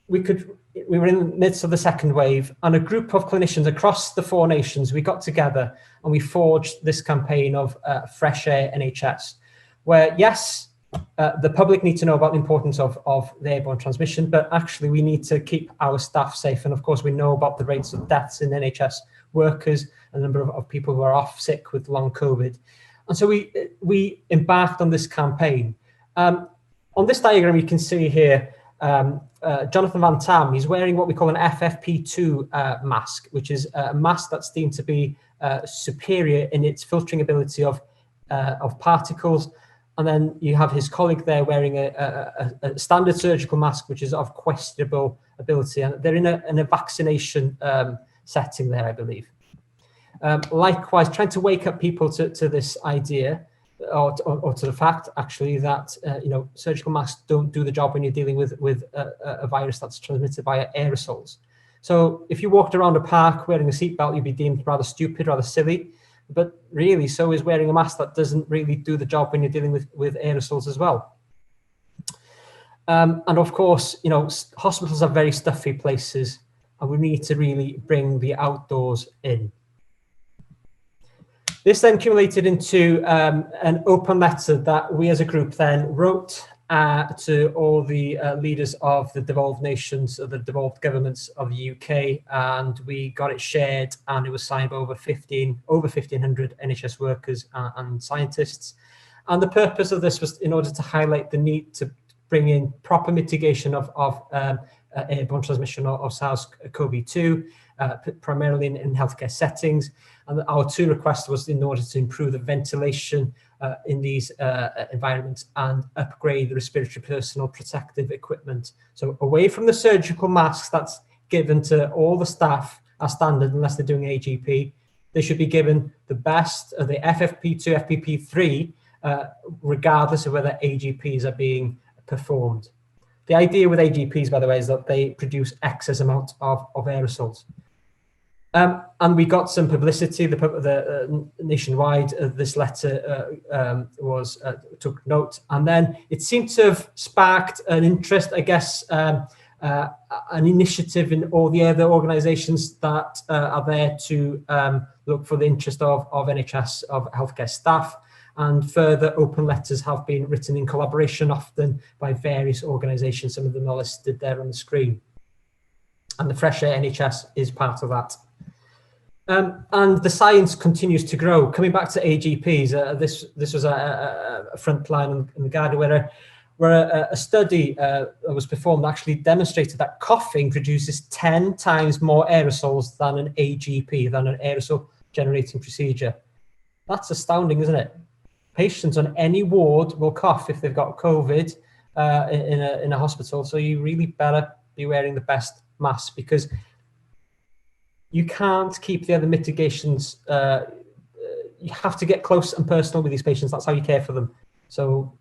we were in the midst of the second wave, and a group of clinicians across the 4 nations, we got together and we forged this campaign of Fresh Air NHS, where yes, the public need to know about the importance of the airborne transmission, but actually we need to keep our staff safe. And of course, we know about the rates of deaths in NHS workers and the number of people who are off sick with long COVID. And so we embarked on this campaign. On this diagram, you can see here, Jonathan Van Tam, he's wearing what we call an FFP2 mask, which is a mask that's deemed to be superior in its filtering ability of particles. And then you have his colleague there wearing a standard surgical mask, which is of questionable ability. And they're in a vaccination setting there, I believe. Likewise, trying to wake up people to this idea, or to the fact, actually, that surgical masks don't do the job when you're dealing with a virus that's transmitted by aerosols. So if you walked around a park wearing a seatbelt, you'd be deemed rather stupid, rather silly. But really, so is wearing a mask that doesn't really do the job when you're dealing with aerosols as well. And of course, you know, hospitals are very stuffy places, and we need to really bring the outdoors in. This then accumulated into an open letter that we as a group then wrote to all the leaders of the devolved nations, of the devolved governments of the UK, and we got it shared, and it was signed by over 1,500 NHS workers and scientists. And the purpose of this was in order to highlight the need to bring in proper mitigation of airborne transmission of SARS-CoV-2, primarily in healthcare settings. And our two requests was in order to improve the ventilation in these environments and upgrade the respiratory personal protective equipment. So away from the surgical masks that's given to all the staff as standard, unless they're doing AGP, they should be given the best of the FFP2, FFP3, regardless of whether AGPs are being performed. The idea with AGPs, by the way, is that they produce excess amount of aerosols. And we got some publicity. The nationwide, this letter took note, and then it seemed to have sparked an interest, I guess, an initiative in all the other organisations that are there to look for the interest of NHS, of healthcare staff. And further open letters have been written in collaboration, often by various organisations. Some of them are listed there on the screen. And the Fresh Air NHS is part of that. And the science continues to grow. Coming back to AGPs, this was a front line in the Guardian where a study that was performed actually demonstrated that coughing produces 10 times more aerosols than an AGP, than an aerosol generating procedure. That's astounding, isn't it? Patients on any ward will cough if they've got COVID in a hospital. So you really better be wearing the best mask, because you can't keep the other mitigations. You have to get close and personal with these patients. That's how you care for them. So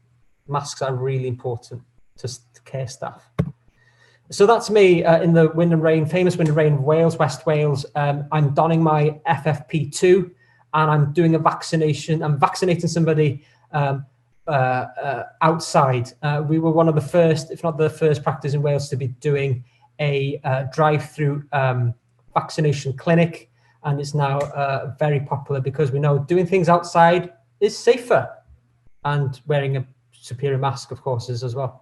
masks are really important to care staff. So that's me in the wind and rain, famous wind and rain of Wales, West Wales. I'm donning my FFP2. And I'm doing a vaccination. I'm vaccinating somebody outside. We were one of the first, if not the first practice in Wales to be doing a drive-through vaccination clinic. And it's now very popular because we know doing things outside is safer. And wearing a superior mask, of course, is as well.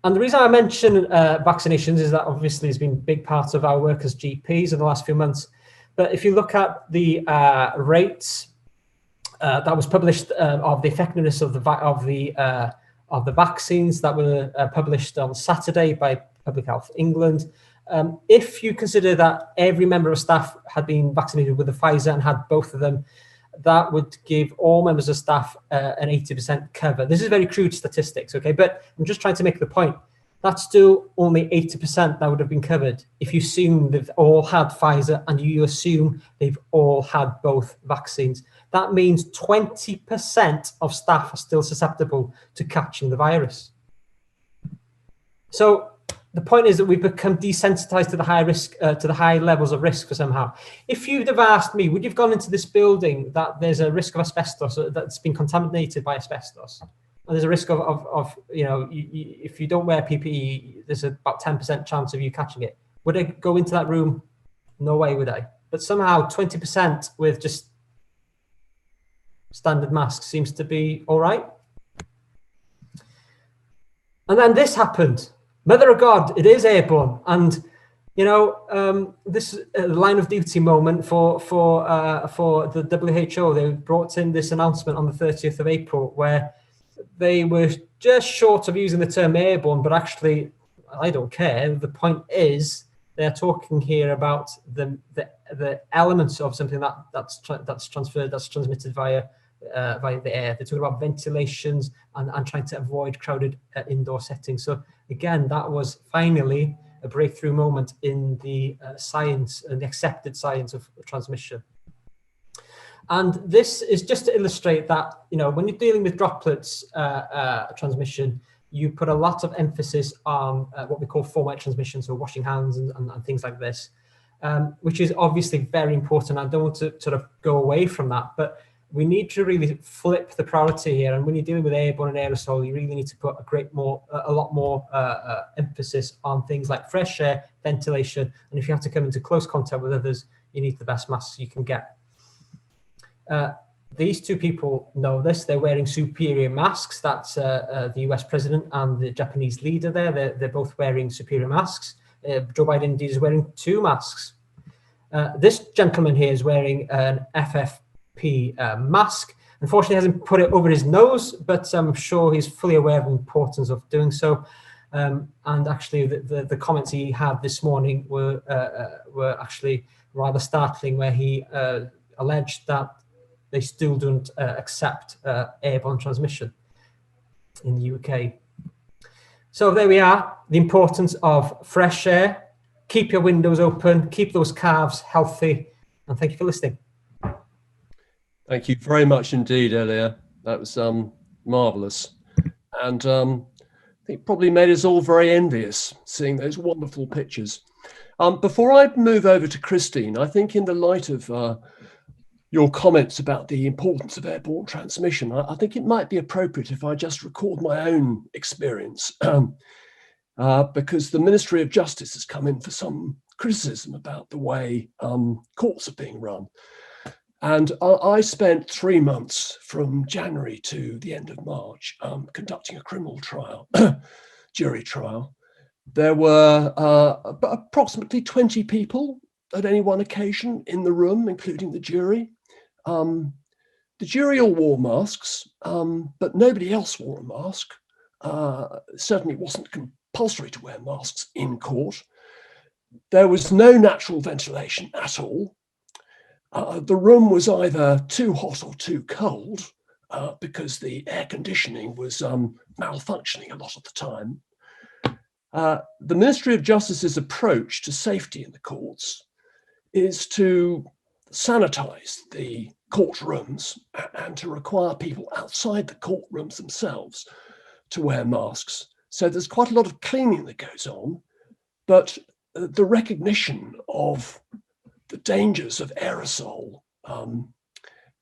And the reason I mention vaccinations is that obviously it's been a big part of our work as GPs in the last few months. But if you look at the rates that was published of the effectiveness of the vaccines that were published on Saturday by Public Health England, if you consider that every member of staff had been vaccinated with the Pfizer and had both of them, that would give all members of staff an 80% cover. This is very crude statistics, okay? But I'm just trying to make the point. That's still only 80% that would have been covered if you assume they've all had Pfizer and you assume they've all had both vaccines. That means 20% of staff are still susceptible to catching the virus. So the point is that we've become desensitized to the high risk, to the high levels of risk for somehow. If you'd have asked me, would you have gone into this building that there's a risk of asbestos, that's been contaminated by asbestos? And there's a risk of you know, if you don't wear PPE, there's about 10% chance of you catching it. Would I go into that room? No way would I. But somehow 20% with just standard masks seems to be all right. And then this happened. Mother of God, it is airborne. And, you know, this line of duty moment for the WHO. They brought in this announcement on the 30th of April where they were just short of using the term airborne, but actually, I don't care. The point is, they're talking here about the elements of something that's transmitted via the air. They're talking about ventilations and trying to avoid crowded indoor settings. So again, that was finally a breakthrough moment in the science and the accepted science of transmission. And this is just to illustrate that, you know, when you're dealing with droplets transmission, you put a lot of emphasis on what we call formaldehyde transmission, so washing hands and things like this, which is obviously very important. I don't want to sort of go away from that, but we need to really flip the priority here. And when you're dealing with airborne and aerosol, you really need to put a lot more emphasis on things like fresh air, ventilation, and if you have to come into close contact with others, you need the best masks you can get. These two people know this. They're wearing superior masks. That's the US president and the Japanese leader there. They're both wearing superior masks. Joe Biden indeed is wearing 2 masks. This gentleman here is wearing an FFP mask. Unfortunately, he hasn't put it over his nose, but I'm sure he's fully aware of the importance of doing so. And actually, the comments he had this morning were actually rather startling, where he alleged that they still don't accept airborne transmission in the UK. So there we are, the importance of fresh air. Keep your windows open, keep those calves healthy, and thank you for listening. Thank you very much indeed, Elia. That was marvellous. And I think probably made us all very envious seeing those wonderful pictures. Before I move over to Christine, I think in the light of your comments about the importance of airborne transmission, I think it might be appropriate if I just record my own experience, because the Ministry of Justice has come in for some criticism about the way courts are being run. And I spent 3 months from January to the end of March conducting a criminal trial, jury trial. There were approximately 20 people at any one occasion in the room, including the jury. The jury all wore masks, but nobody else wore a mask. Certainly wasn't compulsory to wear masks in court. There was no natural ventilation at all. The room was either too hot or too cold because the air conditioning was malfunctioning a lot of the time. The Ministry of Justice's approach to safety in the courts is to sanitize the courtrooms and to require people outside the courtrooms themselves to wear masks. So there's quite a lot of cleaning that goes on, but the recognition of the dangers of aerosol,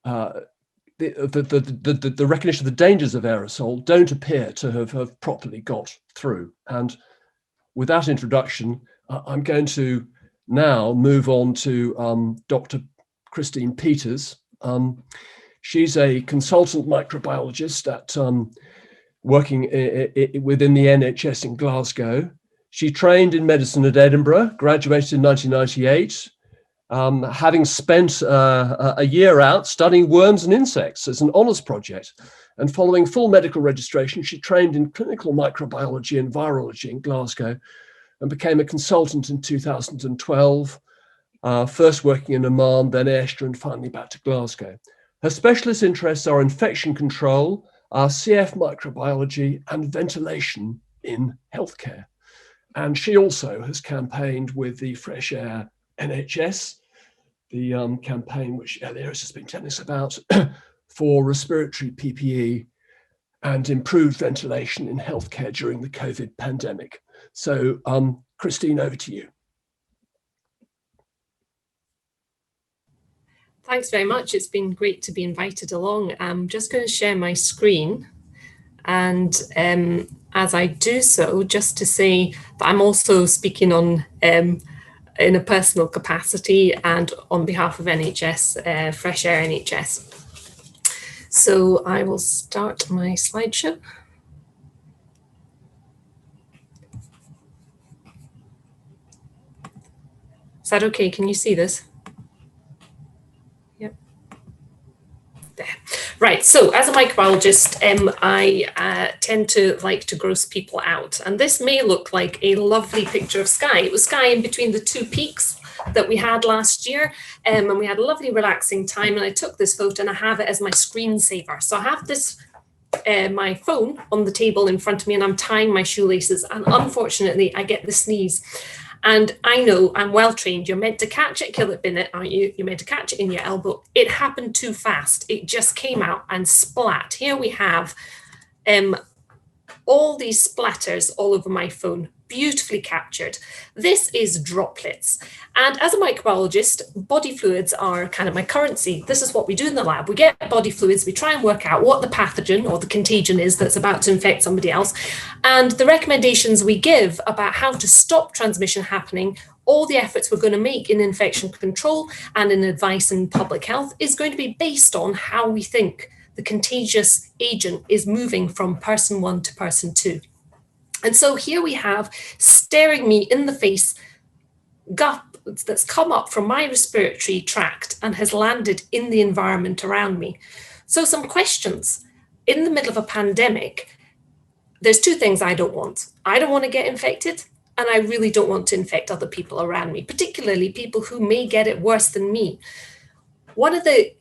the recognition of the dangers of aerosol don't appear to have properly got through. And with that introduction, I'm going to now move on to Dr. Christine Peters. She's a consultant microbiologist at working within the NHS in Glasgow. She trained in medicine at Edinburgh, graduated in 1998, having spent a year out studying worms and insects as an honours project. And following full medical registration, she trained in clinical microbiology and virology in Glasgow and became a consultant in 2012, first working in Oman, then Ayrshire, and finally back to Glasgow. Her specialist interests are infection control, CF microbiology, and ventilation in healthcare. And she also has campaigned with the Fresh Air NHS, the campaign which Elia has just been telling us about for respiratory PPE and improved ventilation in healthcare during the COVID pandemic. So Christine, over to you. Thanks very much. It's been great to be invited along. I'm just going to share my screen. And as I do so, just to say that I'm also speaking on in a personal capacity and on behalf of NHS, Fresh Air NHS. So I will start my slideshow. Is that okay? Can you see this? Yep. There. Right, so as a microbiologist, I tend to like to gross people out. And this may look like a lovely picture of sky. It was sky in between the two peaks that we had last year. And we had a lovely relaxing time. And I took this photo and I have it as my screensaver. So I have this, my phone on the table in front of me and I'm tying my shoelaces. And unfortunately, I get the sneeze. And I know I'm well trained. You're meant to catch it, kill it, bin it, aren't you? You're meant to catch it in your elbow. It happened too fast. It just came out and splat. Here we have all these splatters all over my phone. beautifully captured. This is droplets. And as a microbiologist, body fluids are kind of my currency. This is what we do in the lab. We get body fluids, we try and work out what the pathogen or the contagion is that's about to infect somebody else. And the recommendations we give about how to stop transmission happening, all the efforts we're going to make in infection control and in advice in public health is going to be based on how we think the contagious agent is moving from person 1 to person 2. And so here we have, staring me in the face, gut that's come up from my respiratory tract and has landed in the environment around me. So some questions. In the middle of a pandemic, there's two things I don't want. I don't want to get infected, and I really don't want to infect other people around me, particularly people who may get it worse than me. One of the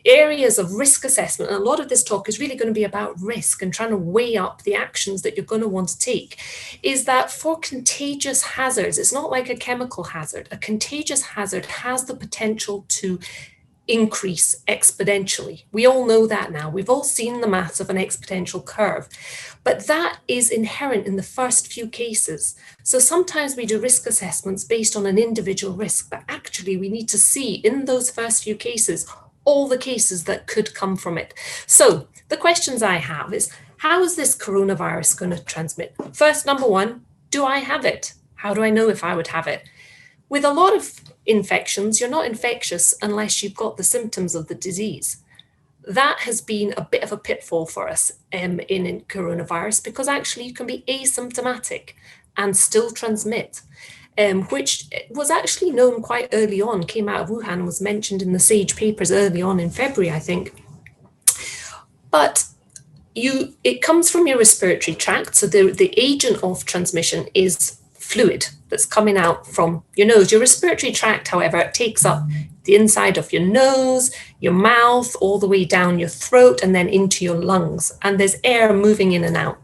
areas of risk assessment, and a lot of this talk is really going to be about risk and trying to weigh up the actions that you're going to want to take, is that for contagious hazards, it's not like a chemical hazard. A contagious hazard has the potential to increase exponentially. We all know that now. We've all seen the maths of an exponential curve, but that is inherent in the first few cases. So sometimes we do risk assessments based on an individual risk, but actually we need to see in those first few cases all the cases that could come from it. So the questions I have is, how is this coronavirus going to transmit? First, number one, do I have it? How do I know if I would have it? With a lot of infections, you're not infectious unless you've got the symptoms of the disease. That has been a bit of a pitfall for us in coronavirus, because actually you can be asymptomatic and still transmit. Which was actually known quite early on, came out of Wuhan, was mentioned in the SAGE papers early on in February, I think. But it comes from your respiratory tract, so the agent of transmission is fluid that's coming out from your nose. Your respiratory tract, however, it takes up the inside of your nose, your mouth, all the way down your throat, and then into your lungs, and there's air moving in and out.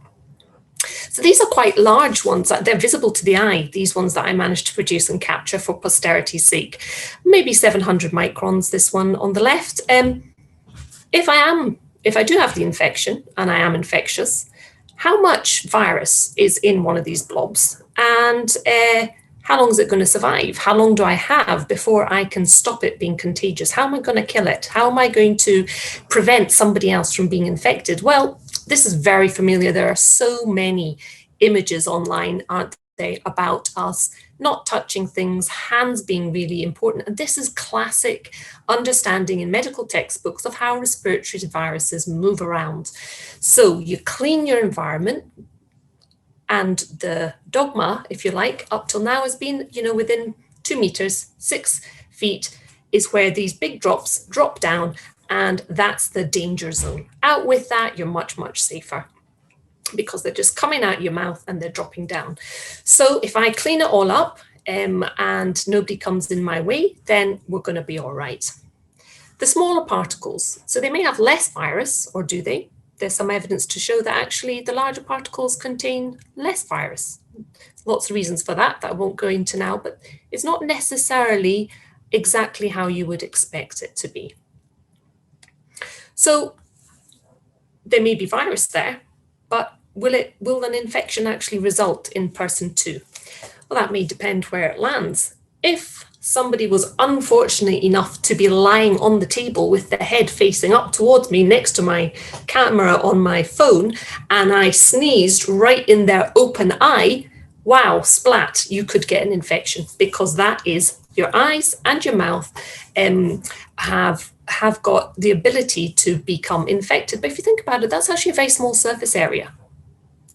So these are quite large ones. They're visible to the eye, these ones that I managed to produce and capture for posterity's sake. Maybe 700 microns, this one on the left. If I do have the infection and I am infectious, how much virus is in one of these blobs? And how long is it going to survive? How long do I have before I can stop it being contagious? How am I going to kill it? How am I going to prevent somebody else from being infected? Well, this is very familiar. There are so many images online, aren't they, about us not touching things, hands being really important. And this is classic understanding in medical textbooks of how respiratory viruses move around. So you clean your environment, and the dogma, if you like, up till now has been, within 2 meters, 6 feet is where these big drops drop down, and that's the danger zone. Out with that, you're much, much safer, because they're just coming out your mouth and they're dropping down. So if I clean it all up and nobody comes in my way, then we're going to be all right. The smaller particles, so they may have less virus, or do they? There's some evidence to show that actually the larger particles contain less virus. Lots of reasons for that I won't go into now, but it's not necessarily exactly how you would expect it to be. So there may be virus there, but will an infection actually result in person 2? Well, that may depend where it lands. If somebody was unfortunate enough to be lying on the table with their head facing up towards me next to my camera on my phone, and I sneezed right in their open eye, wow, splat, you could get an infection, because that is your eyes and your mouth have got the ability to become infected. But if you think about it, that's actually a very small surface area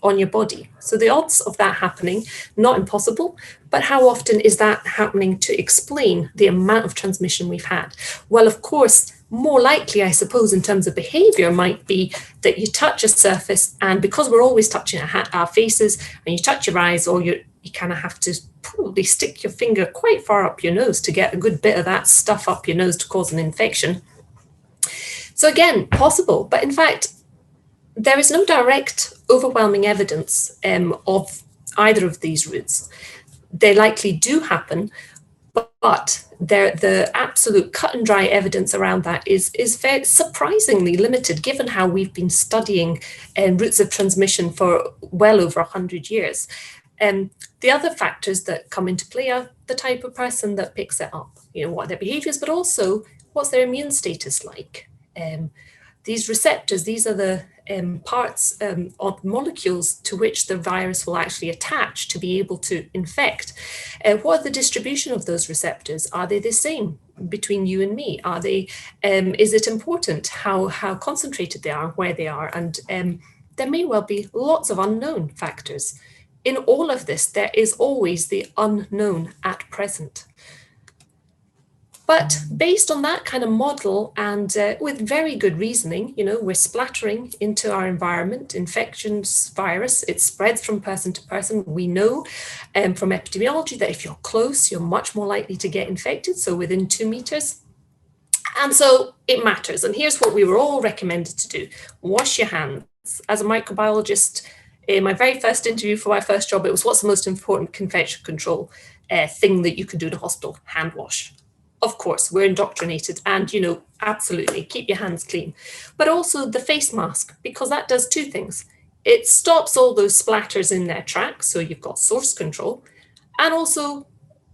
on your body. So the odds of that happening, not impossible, but how often is that happening to explain the amount of transmission we've had? Well, of course, more likely, I suppose, in terms of behavior might be that you touch a surface, and because we're always touching our faces, and you touch your eyes, or you kind of have to probably stick your finger quite far up your nose to get a good bit of that stuff up your nose to cause an infection. So again, possible, but in fact, there is no direct overwhelming evidence of either of these routes. They likely do happen, but the absolute cut and dry evidence around that is very surprisingly limited, given how we've been studying routes of transmission for well over 100 years. The other factors that come into play are the type of person that picks it up, what are their behaviors, but also what's their immune status like. These receptors, these are the parts of molecules to which the virus will actually attach to be able to infect. What are the distribution of those receptors? Are they the same between you and me? Are they? Is it important how concentrated they are, where they are? And there may well be lots of unknown factors. In all of this, there is always the unknown at present. But based on that kind of model and with very good reasoning, we're splattering into our environment, infections, virus, it spreads from person to person. We know from epidemiology that if you're close, you're much more likely to get infected, so within 2 meters. And so it matters. And here's what we were all recommended to do. Wash your hands. As a microbiologist, in my very first interview for my first job, it was what's the most important infection control thing that you can do in a hospital? Hand wash. Of course, we're indoctrinated and, absolutely keep your hands clean. But also the face mask, because that does 2 things. It stops all those splatters in their tracks, so you've got source control. And also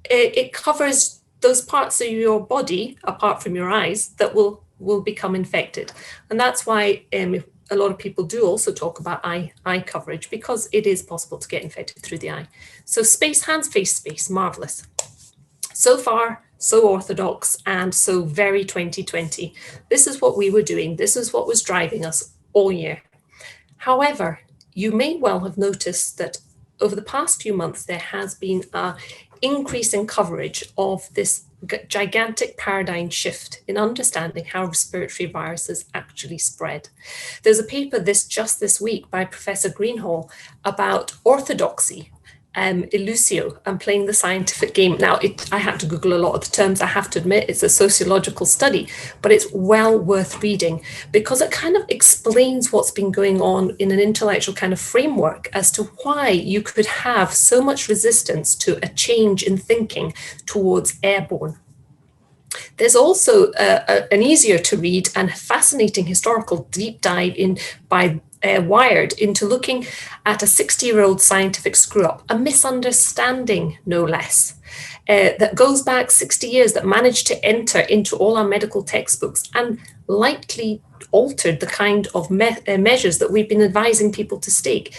it covers those parts of your body, apart from your eyes, that will become infected. And that's why a lot of people do also talk about eye coverage, because it is possible to get infected through the eye. So space, hands, face space, marvelous. So far, so orthodox and so very 2020. This is what we were doing. This is what was driving us all year. However, you may well have noticed that over the past few months, there has been an increase in coverage of this gigantic paradigm shift in understanding how respiratory viruses actually spread. There's a paper just this week by Professor Greenhall about orthodoxy, elusio, and playing the scientific game. Now, I had to Google a lot of the terms, I have to admit. It's a sociological study, but it's well worth reading because it kind of explains what's been going on in an intellectual kind of framework as to why you could have so much resistance to a change in thinking towards airborne. There's also an easier to read and fascinating historical deep dive by Wired into looking at a 60-year-old scientific screw-up, a misunderstanding, no less, that goes back 60 years, that managed to enter into all our medical textbooks and likely altered the kind of measures that we've been advising people to take.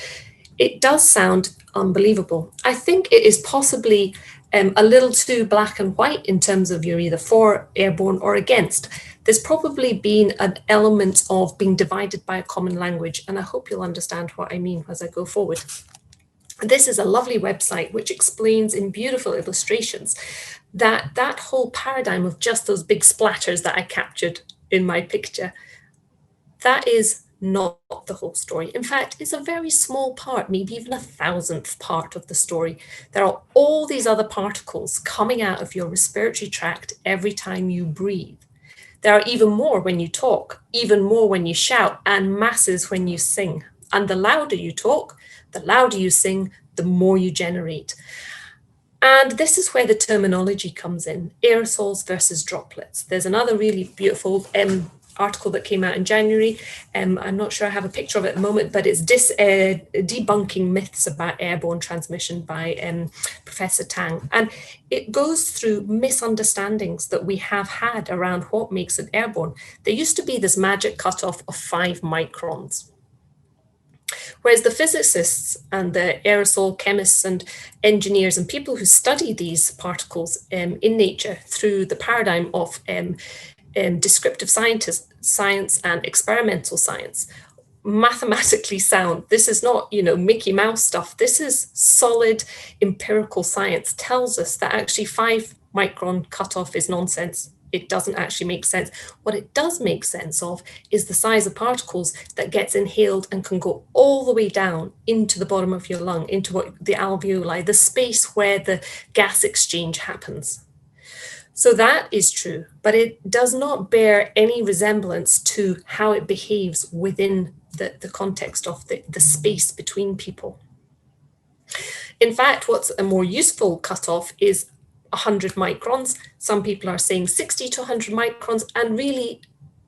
It does sound unbelievable. I think it is possibly a little too black and white in terms of you're either for airborne or against. There's probably been an element of being divided by a common language, and I hope you'll understand what I mean as I go forward. This is a lovely website which explains in beautiful illustrations that whole paradigm of just those big splatters that I captured in my picture, that is not the whole story. In fact, it's a very small part, maybe even 1,000th part of the story. There are all these other particles coming out of your respiratory tract every time you breathe. There are even more when you talk, even more when you shout, and masses when you sing. And the louder you talk, the louder you sing, the more you generate. And this is where the terminology comes in, aerosols versus droplets. There's another really beautiful article that came out in January. I'm not sure I have a picture of it at the moment, but it's debunking myths about airborne transmission by Professor Tang. And it goes through misunderstandings that we have had around what makes it airborne. There used to be this magic cutoff of 5 microns. Whereas the physicists and the aerosol chemists and engineers and people who study these particles in nature through the paradigm of descriptive science and experimental science, mathematically sound. This is not, Mickey Mouse stuff. This is solid empirical science. Tells us that actually 5 micron cutoff is nonsense. It doesn't actually make sense. What it does make sense of is the size of particles that gets inhaled and can go all the way down into the bottom of your lung, into the alveoli, the space where the gas exchange happens. So that is true, but it does not bear any resemblance to how it behaves within the context of the space between people. In fact, what's a more useful cutoff is 100 microns. Some people are saying 60 to 100 microns, and really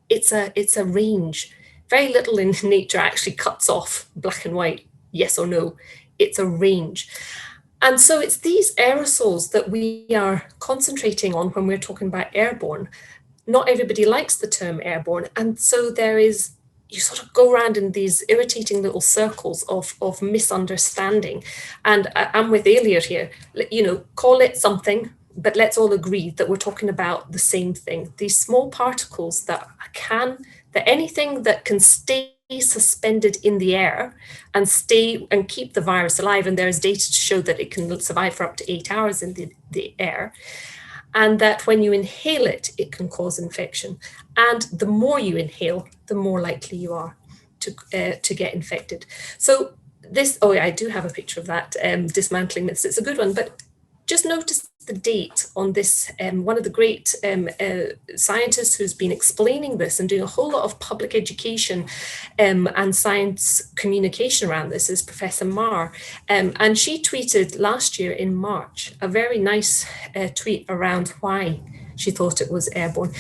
it's a range. Very little in nature actually cuts off black and white, yes or no. it's a range. And so it's these aerosols that we are concentrating on when we're talking about airborne. Not everybody likes the term airborne. And so you sort of go around in these irritating little circles of misunderstanding. And I'm with Elia here, call it something, but let's all agree that we're talking about the same thing. These small particles that anything that can stay suspended in the air and keep the virus alive, and there's data to show that it can survive for up to 8 hours in the air, and that when you inhale it, it can cause infection. And the more you inhale, the more likely you are to get infected. So I do have a picture of that dismantling myths. It's a good one, but just notice the date on this. One of the great scientists who's been explaining this and doing a whole lot of public education and science communication around this is Professor Marr. And she tweeted last year in March a very nice tweet around why she thought it was airborne.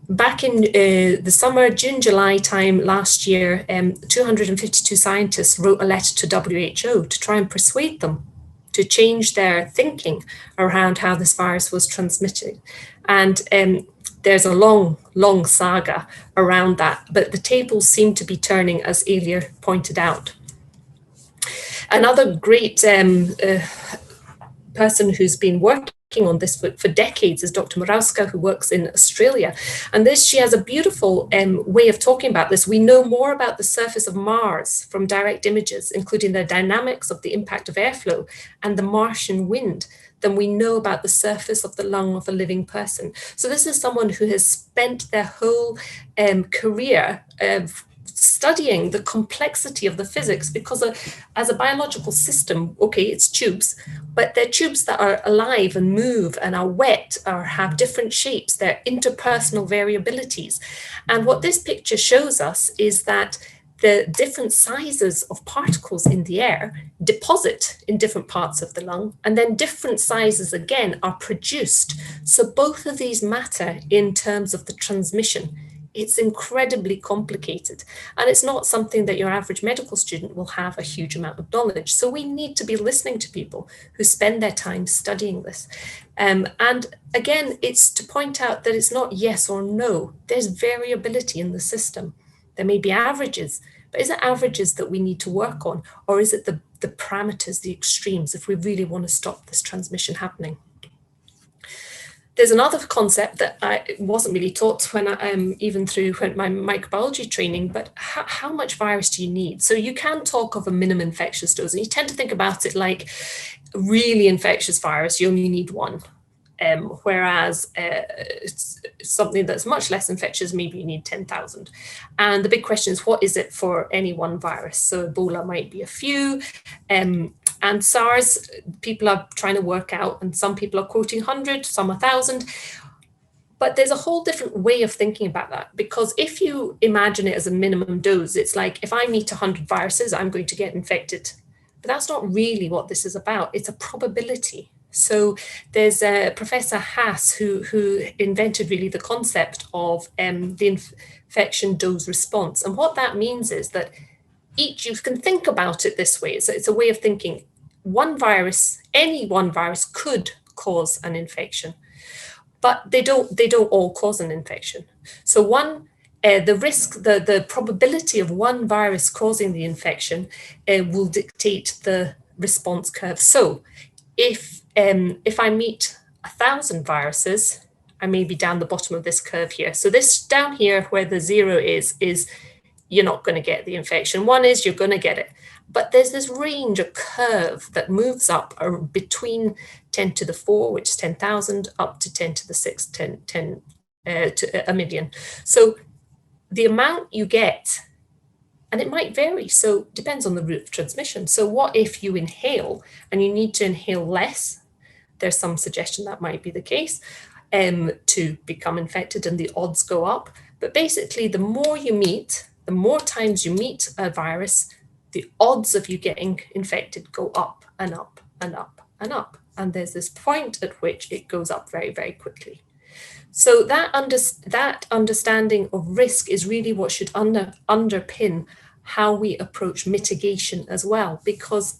Back in the summer, June, July time last year, 252 scientists wrote a letter to WHO to try and persuade them to change their thinking around how this virus was transmitted. And there's a long, long saga around that, but the tables seem to be turning, as Elia pointed out. Another great person who's been working on this for decades is Dr. Morawska, who works in Australia. And she has a beautiful way of talking about this. We know more about the surface of Mars from direct images, including the dynamics of the impact of airflow and the Martian wind, than we know about the surface of the lung of a living person. So this is someone who has spent their whole career studying the complexity of the physics, because as a biological system, okay, it's tubes, but they're tubes that are alive and move and are wet or have different shapes. They're interpersonal variabilities. And what this picture shows us is that the different sizes of particles in the air deposit in different parts of the lung, and then different sizes again are produced. So both of these matter in terms of the transmission. It's incredibly complicated, and it's not something that your average medical student will have a huge amount of knowledge. So we need to be listening to people who spend their time studying this. And again, it's to point out that it's not yes or no. There's variability in the system. There may be averages, but is it averages that we need to work on, or is it the parameters, the extremes, if we really want to stop this transmission happening? There's another concept that I wasn't really taught when even through my microbiology training, but how much virus do you need? So you can talk of a minimum infectious dose, and you tend to think about it like really infectious virus, you only need one. Whereas it's something that's much less infectious, maybe you need 10,000. And the big question is, what is it for any one virus? So Ebola might be a few. And SARS, people are trying to work out, and some people are quoting 100, some 1,000. But there's a whole different way of thinking about that, because if you imagine it as a minimum dose, it's like if I meet 100 viruses, I'm going to get infected. But that's not really what this is about. It's a probability. So there's Professor Haas who invented really the concept of the infection dose response. And what that means is that you can think about it this way. It's a way of thinking. Any one virus could cause an infection, but they don't all cause an infection. So the probability of one virus causing the infection will dictate the response curve. So if I meet 1,000 viruses, I may be down the bottom of this curve here. So this down here where the 0 is you're not going to get the infection. 1 is you're going to get it. But there's this range, a curve that moves up between 10 to the 4, which is 10,000, up to 10 to the 6, 10 to a million. So the amount you get, and it might vary, so it depends on the route of transmission. So what if you inhale and you need to inhale less? There's some suggestion that might be the case to become infected, and the odds go up. But basically, the more times you meet a virus, the odds of you getting infected go up and up and up and up. And there's this point at which it goes up very, very quickly. So that understanding of risk is really what should underpin how we approach mitigation as well, because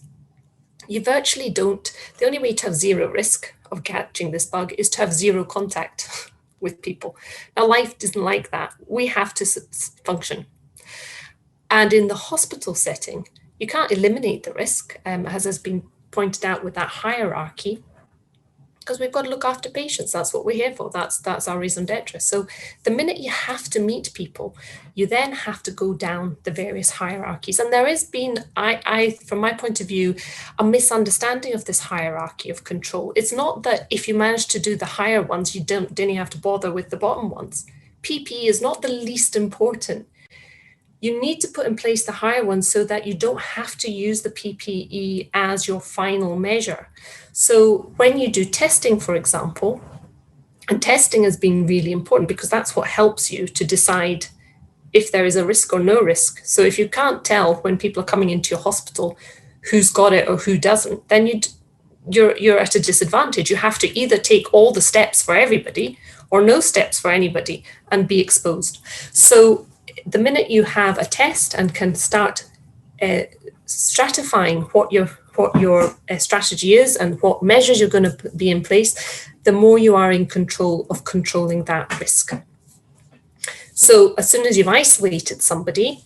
you virtually don't. The only way to have zero risk of catching this bug is to have zero contact with people. Now, life isn't like that. We have to function. And in the hospital setting, you can't eliminate the risk, as has been pointed out with that hierarchy, because we've got to look after patients. That's what we're here for. That's our raison d'etre. So the minute you have to meet people, you then have to go down the various hierarchies. And there has been, from my point of view, a misunderstanding of this hierarchy of control. It's not that if you manage to do the higher ones, you don't have to bother with the bottom ones. PPE is not the least important. You need to put in place the higher ones so that you don't have to use the PPE as your final measure. So when you do testing, for example, and testing has been really important because that's what helps you to decide if there is a risk or no risk. So if you can't tell when people are coming into your hospital who's got it or who doesn't, then you're at a disadvantage. You have to either take all the steps for everybody or no steps for anybody and be exposed. So the minute you have a test and can start stratifying what your strategy is and what measures you're going to be in place, the more you are in control of controlling that risk. So as soon as you've isolated somebody,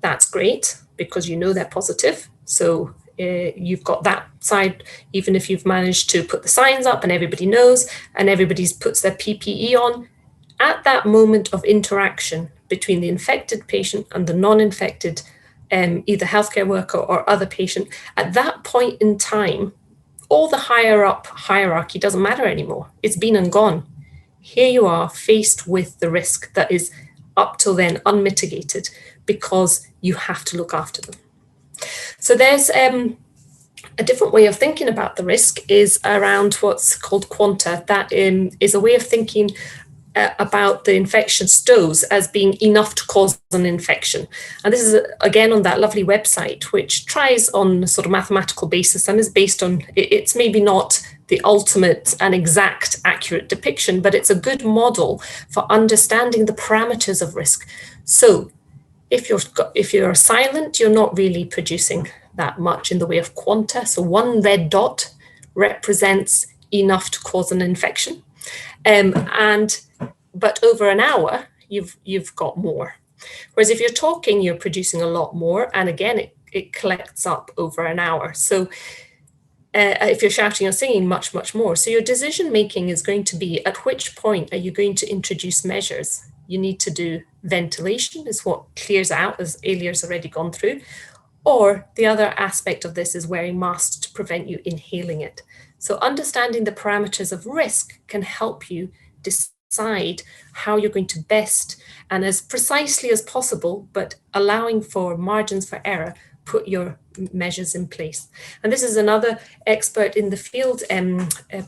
that's great because you know they're positive. So you've got that side, even if you've managed to put the signs up and everybody knows and everybody puts their PPE on, at that moment of interaction between the infected patient and the non-infected, either healthcare worker or other patient, at that point in time, all the higher up hierarchy doesn't matter anymore. It's been and gone. Here you are faced with the risk that is up till then unmitigated because you have to look after them. So there's a different way of thinking about the risk is around what's called quanta. That is a way of thinking about the infectious dose as being enough to cause an infection. And this is, again, on that lovely website, which tries on a sort of mathematical basis and is based on, it's maybe not the ultimate and exact accurate depiction, but it's a good model for understanding the parameters of risk. So if you're silent, you're not really producing that much in the way of quanta. So one red dot represents enough to cause an infection. But over an hour, you've got more. Whereas if you're talking, you're producing a lot more. And again, it collects up over an hour. So if you're shouting or singing, much, much more. So your decision making is going to be, at which point are you going to introduce measures? You need to do ventilation is what clears out, as Elia's already gone through. Or the other aspect of this is wearing masks to prevent you inhaling it. So understanding the parameters of risk can help you decide how you're going to best and as precisely as possible, but allowing for margins for error, put your measures in place. And this is another expert in the field,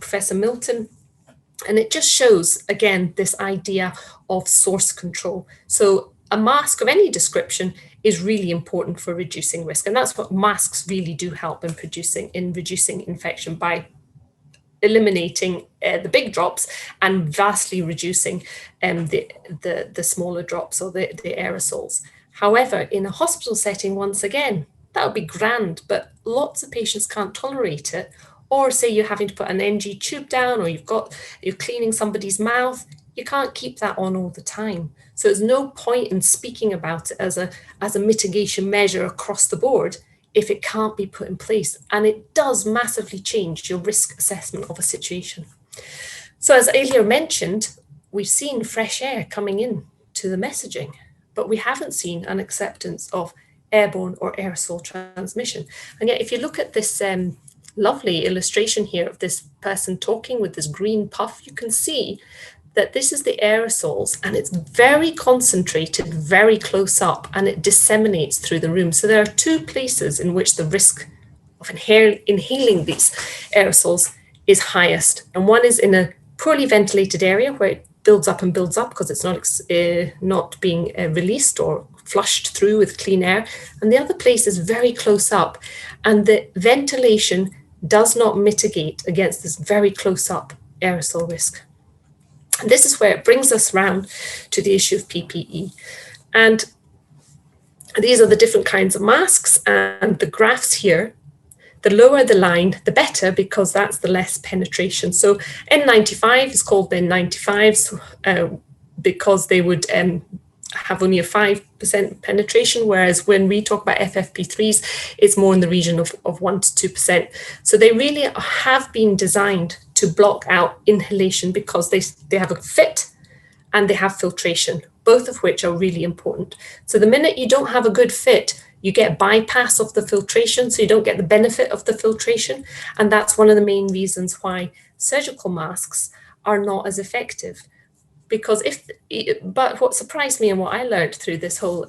Professor Milton, and it just shows, again, this idea of source control. So a mask of any description is really important for reducing risk. And that's what masks really do help in reducing infection by eliminating the big drops and vastly reducing the smaller drops or the aerosols. However, in a hospital setting, once again, that would be grand, but lots of patients can't tolerate it. Or say you're having to put an NG tube down, or you're cleaning somebody's mouth, you can't keep that on all the time. So there's no point in speaking about it as a mitigation measure across the board if it can't be put in place. And it does massively change your risk assessment of a situation. So as Elia mentioned, we've seen fresh air coming in to the messaging, but we haven't seen an acceptance of airborne or aerosol transmission. And yet if you look at this lovely illustration here of this person talking with this green puff, you can see that this is the aerosols and it's very concentrated, very close up, and it disseminates through the room. So there are two places in which the risk of inhaling these aerosols is highest. And one is in a poorly ventilated area where it builds up because it's not being released or flushed through with clean air. And the other place is very close up, and the ventilation does not mitigate against this very close up aerosol risk. And this is where it brings us round to the issue of PPE. And these are the different kinds of masks, and the graphs here the lower the line, the better, because that's the less penetration. So N95 is called N95s because they would have only a 5% penetration, whereas when we talk about FFP3s, it's more in the region of 1 to 2%. So they really have been designed to block out inhalation because they have a fit and they have filtration, both of which are really important. So the minute you don't have a good fit, you get bypass of the filtration, so you don't get the benefit of the filtration. And that's one of the main reasons why surgical masks are not as effective. Because but what surprised me and what I learned through this whole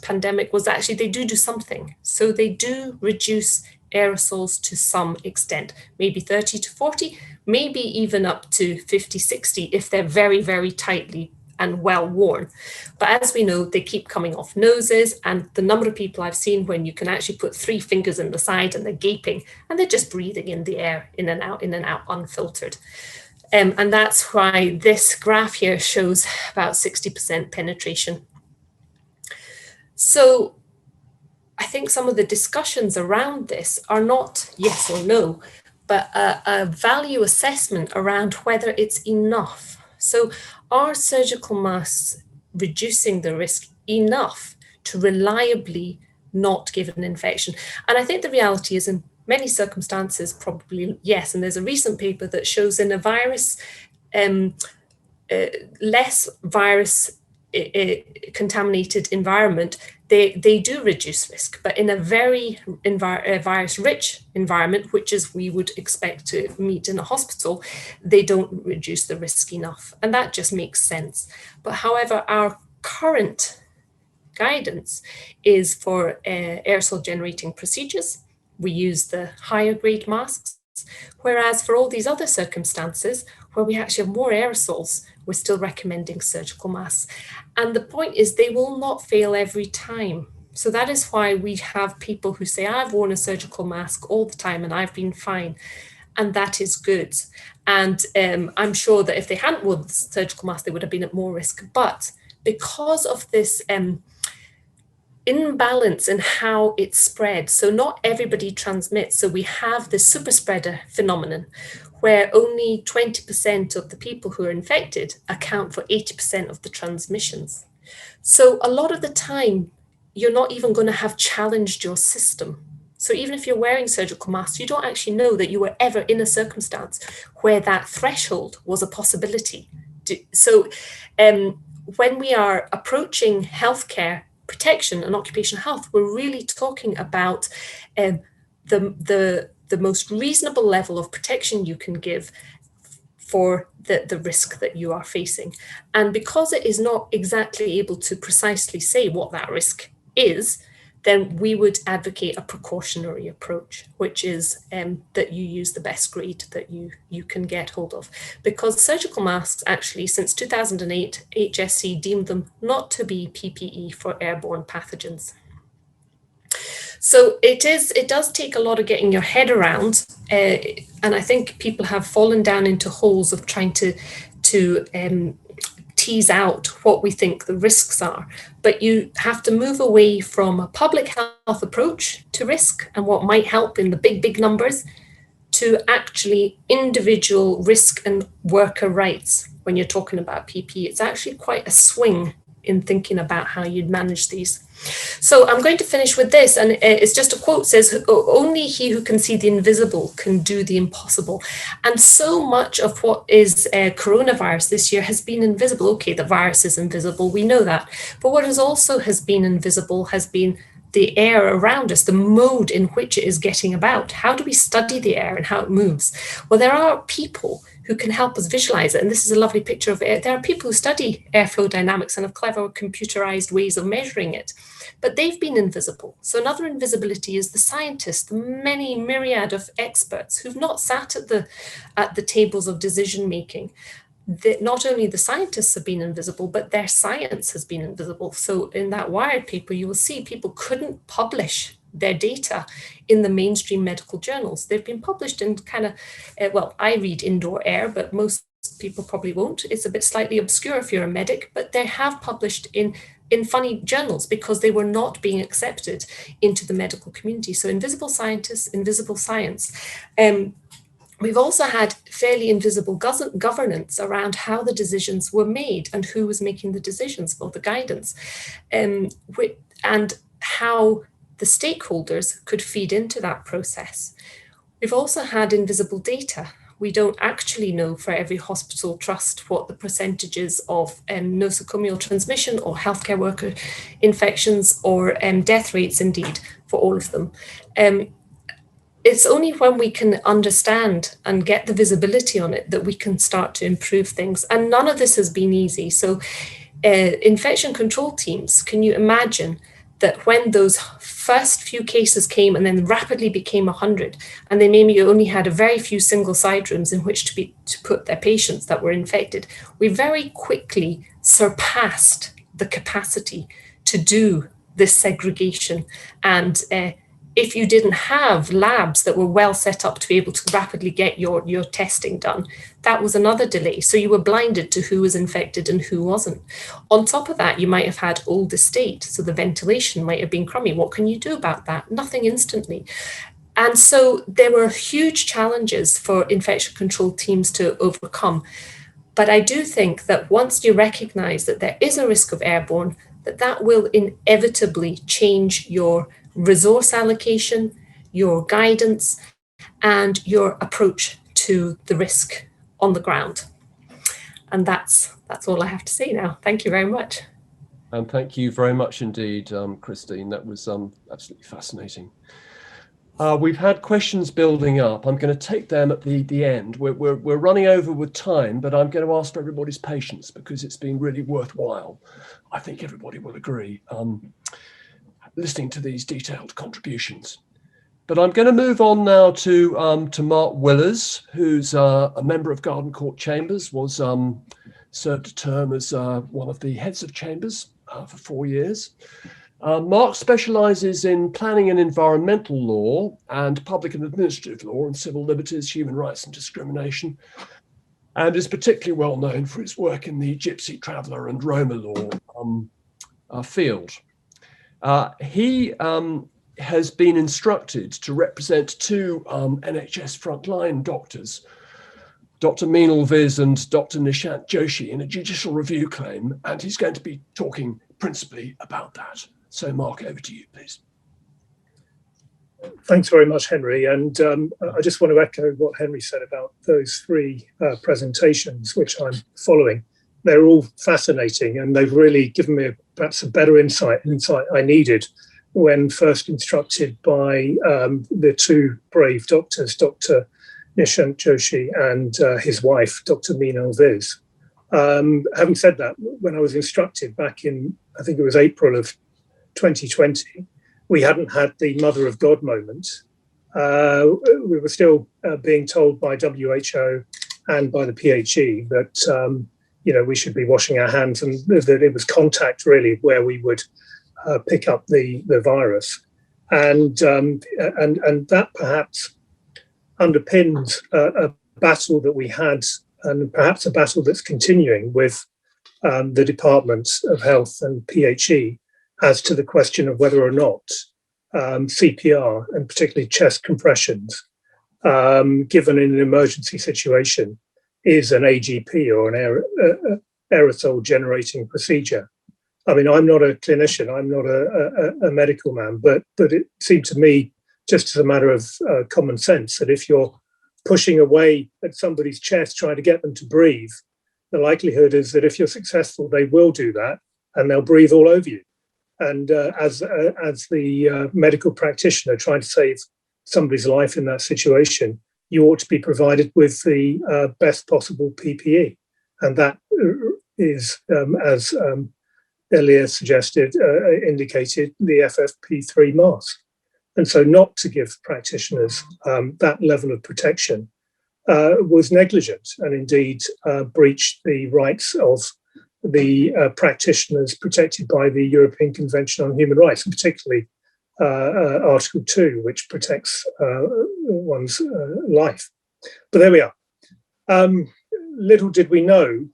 pandemic was actually they do something. So they do reduce aerosols to some extent, maybe 30 to 40, maybe even up to 50, 60 if they're very, very tightly and well worn. But as we know, they keep coming off noses, and the number of people I've seen when you can actually put 3 fingers in the side and they're gaping and they're just breathing in the air, in and out, unfiltered. And that's why this graph here shows about 60% penetration. So I think some of the discussions around this are not yes or no, but a value assessment around whether it's enough. So are surgical masks reducing the risk enough to reliably not give an infection? And I think the reality is in many circumstances, probably yes. And there's a recent paper that shows in a virus, less virus contaminated environment, they do reduce risk, but in a very virus-rich environment, which is we would expect to meet in a hospital, they don't reduce the risk enough. And that just makes sense. But however, our current guidance is for aerosol generating procedures. We use the higher grade masks, whereas for all these other circumstances where we actually have more aerosols, we're still recommending surgical masks. And the point is they will not fail every time. So that is why we have people who say, I've worn a surgical mask all the time and I've been fine. And that is good. And I'm sure that if they hadn't worn the surgical mask, they would have been at more risk. But because of this imbalance in how it spread, so not everybody transmits. So we have this super spreader phenomenon where only 20% of the people who are infected account for 80% of the transmissions. So a lot of the time, you're not even going to have challenged your system. So even if you're wearing surgical masks, you don't actually know that you were ever in a circumstance where that threshold was a possibility. So when we are approaching healthcare protection and occupational health, we're really talking about the most reasonable level of protection you can give for the risk that you are facing. And because it is not exactly able to precisely say what that risk is, then we would advocate a precautionary approach, which is that you use the best grade that you can get hold of. Because surgical masks, actually, since 2008, HSC deemed them not to be PPE for airborne pathogens. So it does take a lot of getting your head around, and I think people have fallen down into holes of trying to tease out what we think the risks are. But you have to move away from a public health approach to risk and what might help in the big numbers to actually individual risk and worker rights. When you're talking about PPE, it's actually quite a swing in thinking about how you'd manage these. So I'm going to finish with this, and it's just a quote, says, only he who can see the invisible can do the impossible. And so much of what is coronavirus this year has been invisible. Okay, the virus is invisible, we know that. But what has been invisible has been the air around us, the mode in which it is getting about. How do we study the air and how it moves? Well, there are people who can help us visualize it. And this is a lovely picture of it. There are people who study airflow dynamics and have clever computerized ways of measuring it, but they've been invisible. So another invisibility is the scientists, the many myriad of experts who've not sat at the tables of decision making. Not only the scientists have been invisible, but their science has been invisible. So in that Wired paper, you will see people couldn't publish their data in the mainstream medical journals. They've been published in kind of, well, I read Indoor Air, but most people probably won't. It's a bit slightly obscure if you're a medic, but they have published in in funny journals because they were not being accepted into the medical community. So invisible scientists, invisible science. We've also had fairly invisible governance around how the decisions were made and who was making the decisions or the guidance, and how the stakeholders could feed into that process. We've also had invisible data. We don't actually know for every hospital trust what the percentages of nosocomial transmission or healthcare worker infections or death rates indeed for all of them. It's only when we can understand and get the visibility on it that we can start to improve things. And none of this has been easy. So infection control teams, can you imagine that when those first few cases came and then rapidly became 100, and they maybe only had a very few single side rooms in which to put their patients that were infected, we very quickly surpassed the capacity to do this segregation. And if you didn't have labs that were well set up to be able to rapidly get your testing done, that was another delay. So you were blinded to who was infected and who wasn't. On top of that, you might have had old estate, so the ventilation might have been crummy. What can you do about that? Nothing instantly. And so there were huge challenges for infection control teams to overcome. But I do think that once you recognize that there is a risk of airborne, that will inevitably change your resource allocation, your guidance, and your approach to the risk on the ground. And that's all I have to say now. Thank you very much. And thank you very much indeed, Christine. That was absolutely fascinating. We've had questions building up. I'm going to take them at the end. We're running over with time, but I'm going to ask for everybody's patience because it's been really worthwhile. I think everybody will agree, listening to these detailed contributions. But I'm going to move on now to Mark Willars, who's a member of Garden Court Chambers, was served a term as one of the heads of chambers for 4 years. Mark specialises in planning and environmental law and public and administrative law and civil liberties, human rights and discrimination, and is particularly well known for his work in the Gypsy Traveller and Roma law field. He has been instructed to represent two NHS frontline doctors, Dr. Meenal Viz and Dr. Nishant Joshi, in a judicial review claim, and he's going to be talking principally about that. So, Mark, over to you, please. Thanks very much, Henry. And I just want to echo what Henry said about those three presentations, which I'm following. They're all fascinating, and they've really given me perhaps a better insight I needed when first instructed by the two brave doctors, Dr. Nishant Joshi and his wife, Dr. Meenal Viz. Having said that, when I was instructed back in, I think it was April of 2020, we hadn't had the Mother of God moment. We were still being told by WHO and by the PHE that we should be washing our hands, and that it was contact really where we would pick up the virus, and that perhaps underpins a battle that we had, and perhaps a battle that's continuing with the Department of Health and PHE as to the question of whether or not CPR, and particularly chest compressions, given in an emergency situation, is an AGP or an aerosol generating procedure. I mean, I'm not a clinician, I'm not a medical man, but it seemed to me, just as a matter of common sense, that if you're pushing away at somebody's chest, trying to get them to breathe, the likelihood is that if you're successful, they will do that and they'll breathe all over you. And as the medical practitioner trying to save somebody's life in that situation, you ought to be provided with the best possible PPE. And that is, as Elia suggested, indicated, the FFP3 mask. And so not to give practitioners that level of protection was negligent, and indeed breached the rights of the practitioners protected by the European Convention on Human Rights, and particularly Article 2, which protects one's life. But there we are. Little did we know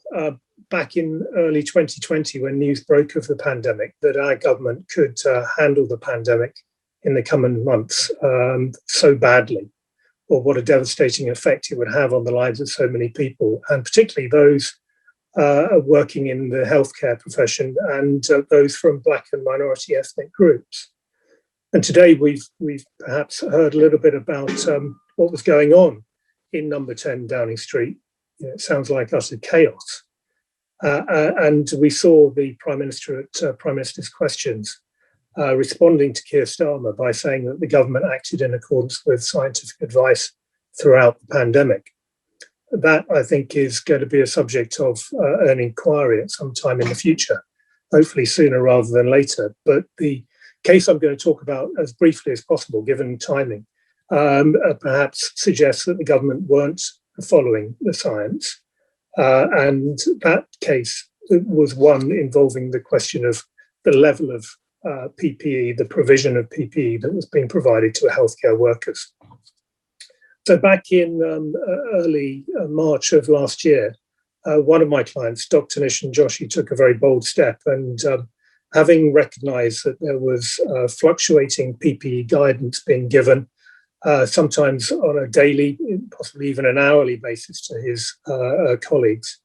back in early 2020, when news broke of the pandemic, that our government could handle the pandemic in the coming months so badly, or what a devastating effect it would have on the lives of so many people, and particularly those working in the healthcare profession and those from Black and minority ethnic groups. And today we've perhaps heard a little bit about what was going on in number 10 Downing Street. It sounds like utter chaos. And we saw the Prime Minister at Prime Minister's Questions responding to Keir Starmer by saying that the government acted in accordance with scientific advice throughout the pandemic. That, I think, is going to be a subject of an inquiry at some time in the future, hopefully sooner rather than later. But the case I'm going to talk about as briefly as possible, given timing, perhaps suggests that the government weren't following the science. And that case was one involving the question of the level of PPE, the provision of PPE that was being provided to healthcare workers. So back in early March of last year, one of my clients, Dr. Nishan Joshi, took a very bold step, and having recognised that there was fluctuating PPE guidance being given, sometimes on a daily, possibly even an hourly basis to his colleagues,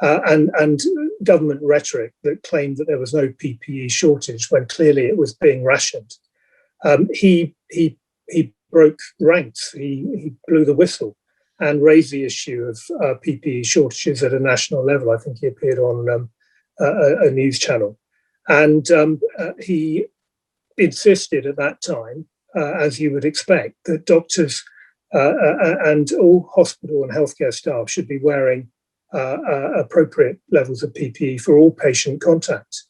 and government rhetoric that claimed that there was no PPE shortage when clearly it was being rationed. He broke ranks. He blew the whistle and raised the issue of PPE shortages at a national level. I think he appeared on a news channel. And he insisted at that time, as you would expect, that doctors and all hospital and healthcare staff should be wearing appropriate levels of PPE for all patient contact.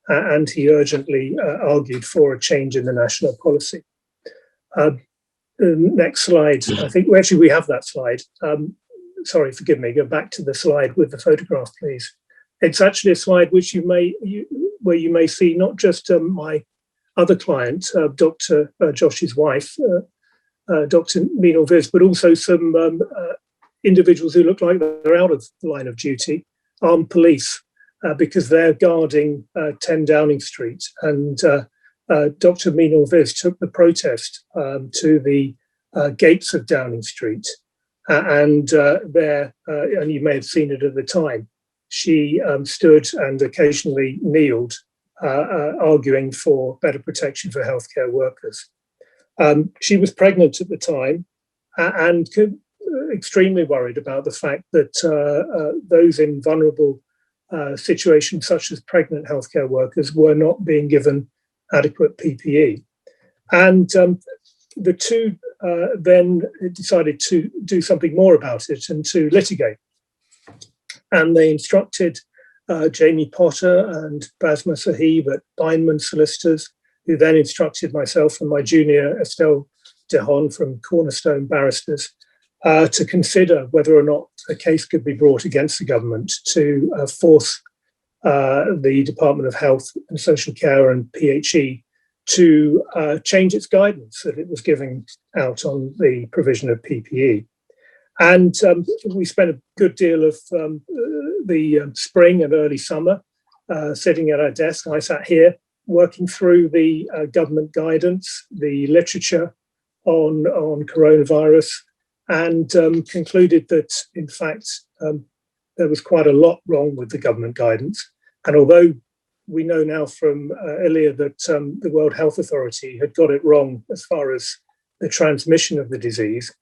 And he urgently argued for a change in the national policy. Next slide. I think we have that slide. Sorry, forgive me. Go back to the slide with the photograph, please. It's actually a slide which where you may see not just my other client, Dr. Josh's wife, Dr. Meenal Viz, but also some individuals who look like they're out of the line of duty, armed police, because they're guarding 10 Downing Street. And Dr. Meenal Viz took the protest to the gates of Downing Street, and there, and you may have seen it at the time, she stood and occasionally kneeled, arguing for better protection for healthcare workers. She was pregnant at the time and extremely worried about the fact that those in vulnerable situations, such as pregnant healthcare workers, were not being given adequate PPE. And the two then decided to do something more about it and to litigate. And they instructed Jamie Potter and Basma Sahib at Bindman Solicitors, who then instructed myself and my junior Estelle Dehon from Cornerstone Barristers to consider whether or not a case could be brought against the government to force the Department of Health and Social Care and PHE to change its guidance that it was giving out on the provision of PPE. And we spent a good deal of the spring and early summer sitting at our desk. I sat here working through the government guidance, the literature on coronavirus, and concluded that, in fact, there was quite a lot wrong with the government guidance. And although we know now from Elia that the World Health Authority had got it wrong as far as the transmission of the disease,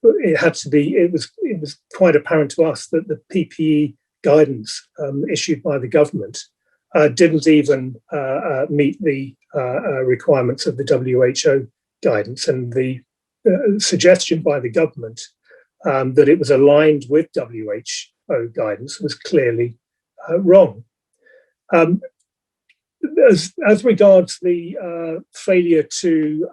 it was quite apparent to us that the PPE guidance issued by the government didn't even meet the requirements of the WHO guidance, and the suggestion by the government that it was aligned with WHO guidance was clearly wrong. As regards the failure to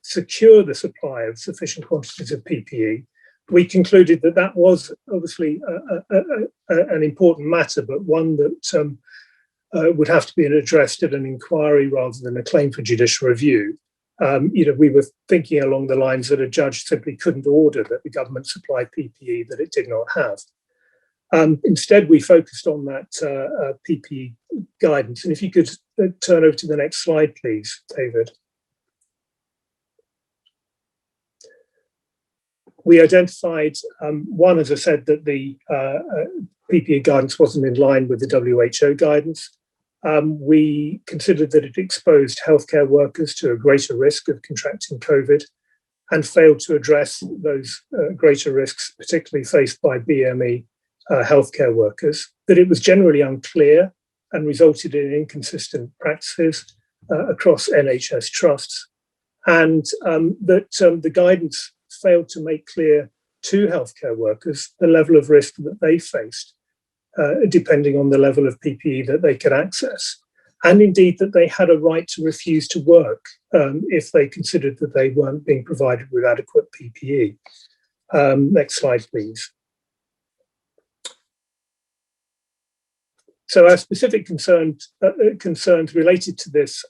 secure the supply of sufficient quantities of PPE, we concluded that that was obviously an important matter, but one that would have to be addressed at an inquiry rather than a claim for judicial review. We were thinking along the lines that a judge simply couldn't order that the government supply PPE that it did not have. Instead, we focused on that PPE guidance. And if you could turn over to the next slide, please, David. We identified, one, as I said, that the PPE guidance wasn't in line with the WHO guidance. We considered that it exposed healthcare workers to a greater risk of contracting COVID and failed to address those greater risks, particularly faced by BME healthcare workers, that it was generally unclear and resulted in inconsistent practices across NHS trusts, and that the guidance failed to make clear to healthcare workers the level of risk that they faced, depending on the level of PPE that they could access, and indeed that they had a right to refuse to work if they considered that they weren't being provided with adequate PPE. Next slide, please. So our specific concerns related to this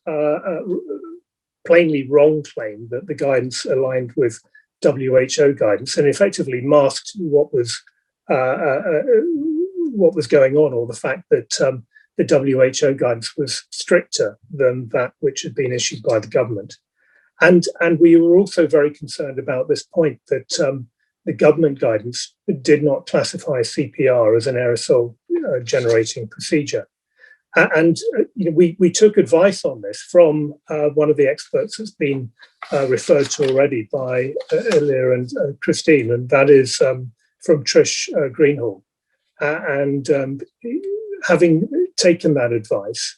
plainly wrong claim that the guidance aligned with WHO guidance and effectively masked what was going on, or the fact that the WHO guidance was stricter than that which had been issued by the government. And we were also very concerned about this point that the government guidance did not classify CPR as an aerosol generating procedure. And we took advice on this from one of the experts that's been referred to already by Elia and Christine, and that is from Trish Greenhall. And having taken that advice,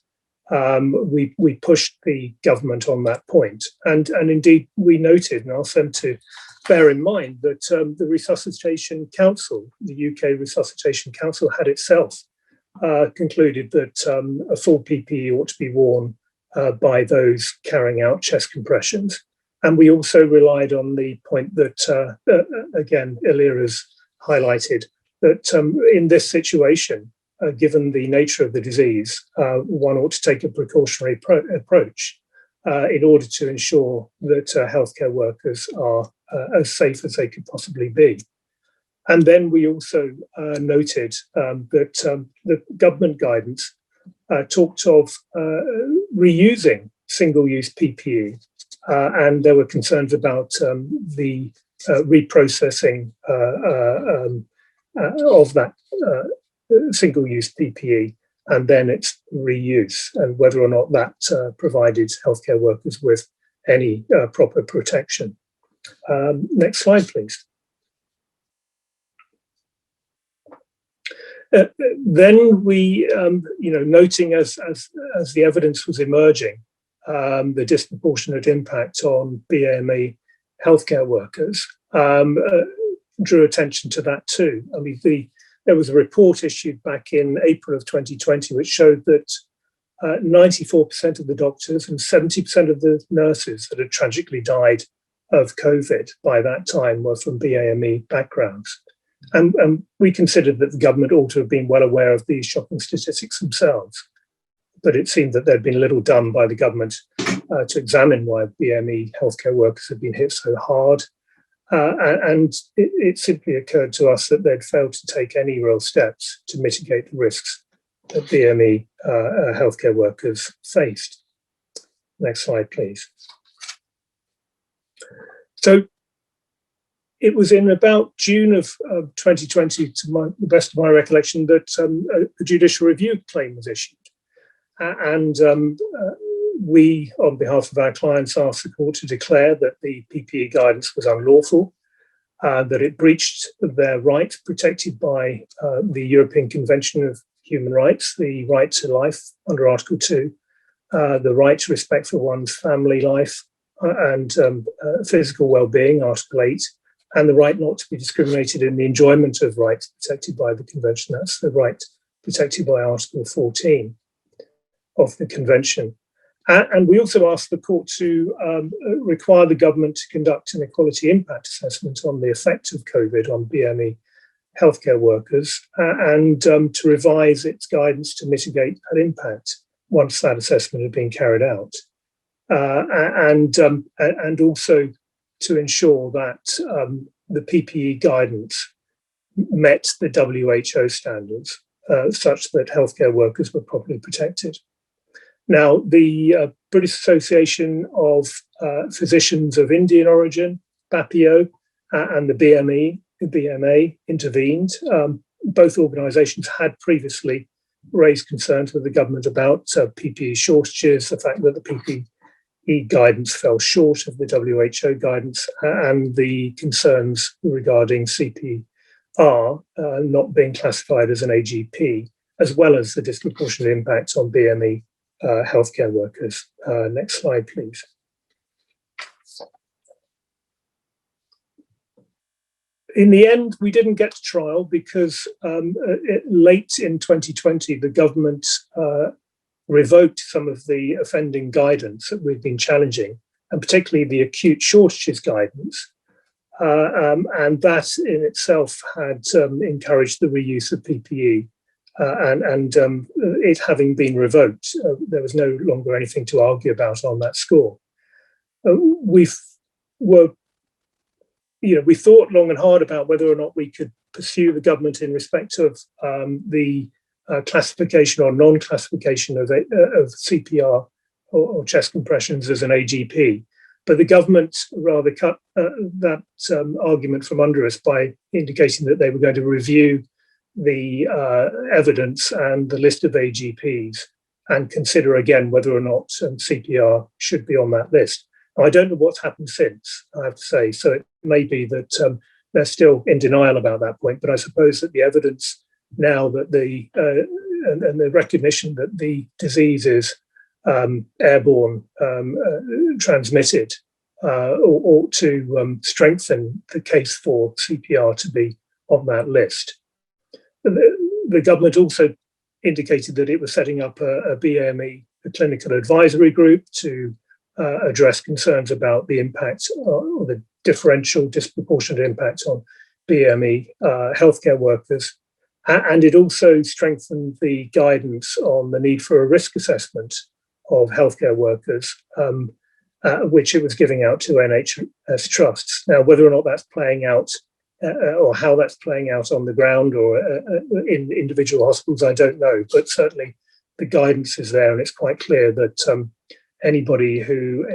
we pushed the government on that point. And indeed, we noted and asked them to bear in mind that the Resuscitation Council, the UK Resuscitation Council, had itself concluded that a full PPE ought to be worn by those carrying out chest compressions. And we also relied on the point that, again, Elia has highlighted, that in this situation, given the nature of the disease, one ought to take a precautionary approach in order to ensure that healthcare workers are as safe as they could possibly be. And then we also noted that the government guidance talked of reusing single-use PPE, and there were concerns about the reprocessing of that single-use PPE and then its reuse, and whether or not that provided healthcare workers with any proper protection. Next slide, please. Then we, noting as the evidence was emerging, the disproportionate impact on BAME healthcare workers, drew attention to that too. I mean, there was a report issued back in April of 2020 which showed that 94% of the doctors and 70% of the nurses that had tragically died of COVID by that time were from BAME backgrounds. And we considered that the government ought to have been well aware of these shocking statistics themselves. But it seemed that there'd been little done by the government to examine why BME healthcare workers had been hit so hard. And it simply occurred to us that they'd failed to take any real steps to mitigate the risks that BME healthcare workers faced. Next slide, please. So it was in about June of 2020, to the best of my recollection, that a judicial review claim was issued. And we, on behalf of our clients, asked the court to declare that the PPE guidance was unlawful, that it breached their right protected by the European Convention of Human Rights, the right to life under Article 2, the right to respect for one's family life and physical well-being, Article 8, and the right not to be discriminated in the enjoyment of rights protected by the Convention. That's the right protected by Article 14 of the Convention. And we also asked the court to require the government to conduct an equality impact assessment on the effect of COVID on BME healthcare workers and to revise its guidance to mitigate that impact once that assessment had been carried out. And also to ensure that the PPE guidance met the WHO standards such that healthcare workers were properly protected. Now, the British Association of Physicians of Indian Origin, BAPIO, and the BMA intervened. Both organisations had previously raised concerns with the government about PPE shortages, the fact that the PPE guidance fell short of the WHO guidance, and the concerns regarding CPR not being classified as an AGP, as well as the disproportionate impact on BME healthcare workers. Next slide, please. In the end, we didn't get to trial because late in 2020, the government revoked some of the offending guidance that we've been challenging, and particularly the acute shortages guidance. And that in itself had encouraged the reuse of PPE. And it having been revoked, there was no longer anything to argue about on that score. We thought long and hard about whether or not we could pursue the government in respect of the classification or non-classification of CPR or chest compressions as an AGP. But the government rather cut that argument from under us by indicating that they were going to review the evidence and the list of AGPs and consider again whether or not CPR should be on that list. Now, I don't know what's happened since, I have to say, so it may be that they're still in denial about that point, but I suppose that the evidence now that and the recognition that the disease is airborne, transmitted, ought to strengthen the case for CPR to be on that list. The government also indicated that it was setting up a BME, a clinical advisory group, to address concerns about the impact or the differential, disproportionate impact on BME healthcare workers. And it also strengthened the guidance on the need for a risk assessment of healthcare workers, which it was giving out to NHS trusts. Now, whether or not that's playing out or how that's playing out on the ground or in individual hospitals, I don't know. But certainly the guidance is there, and it's quite clear that anybody who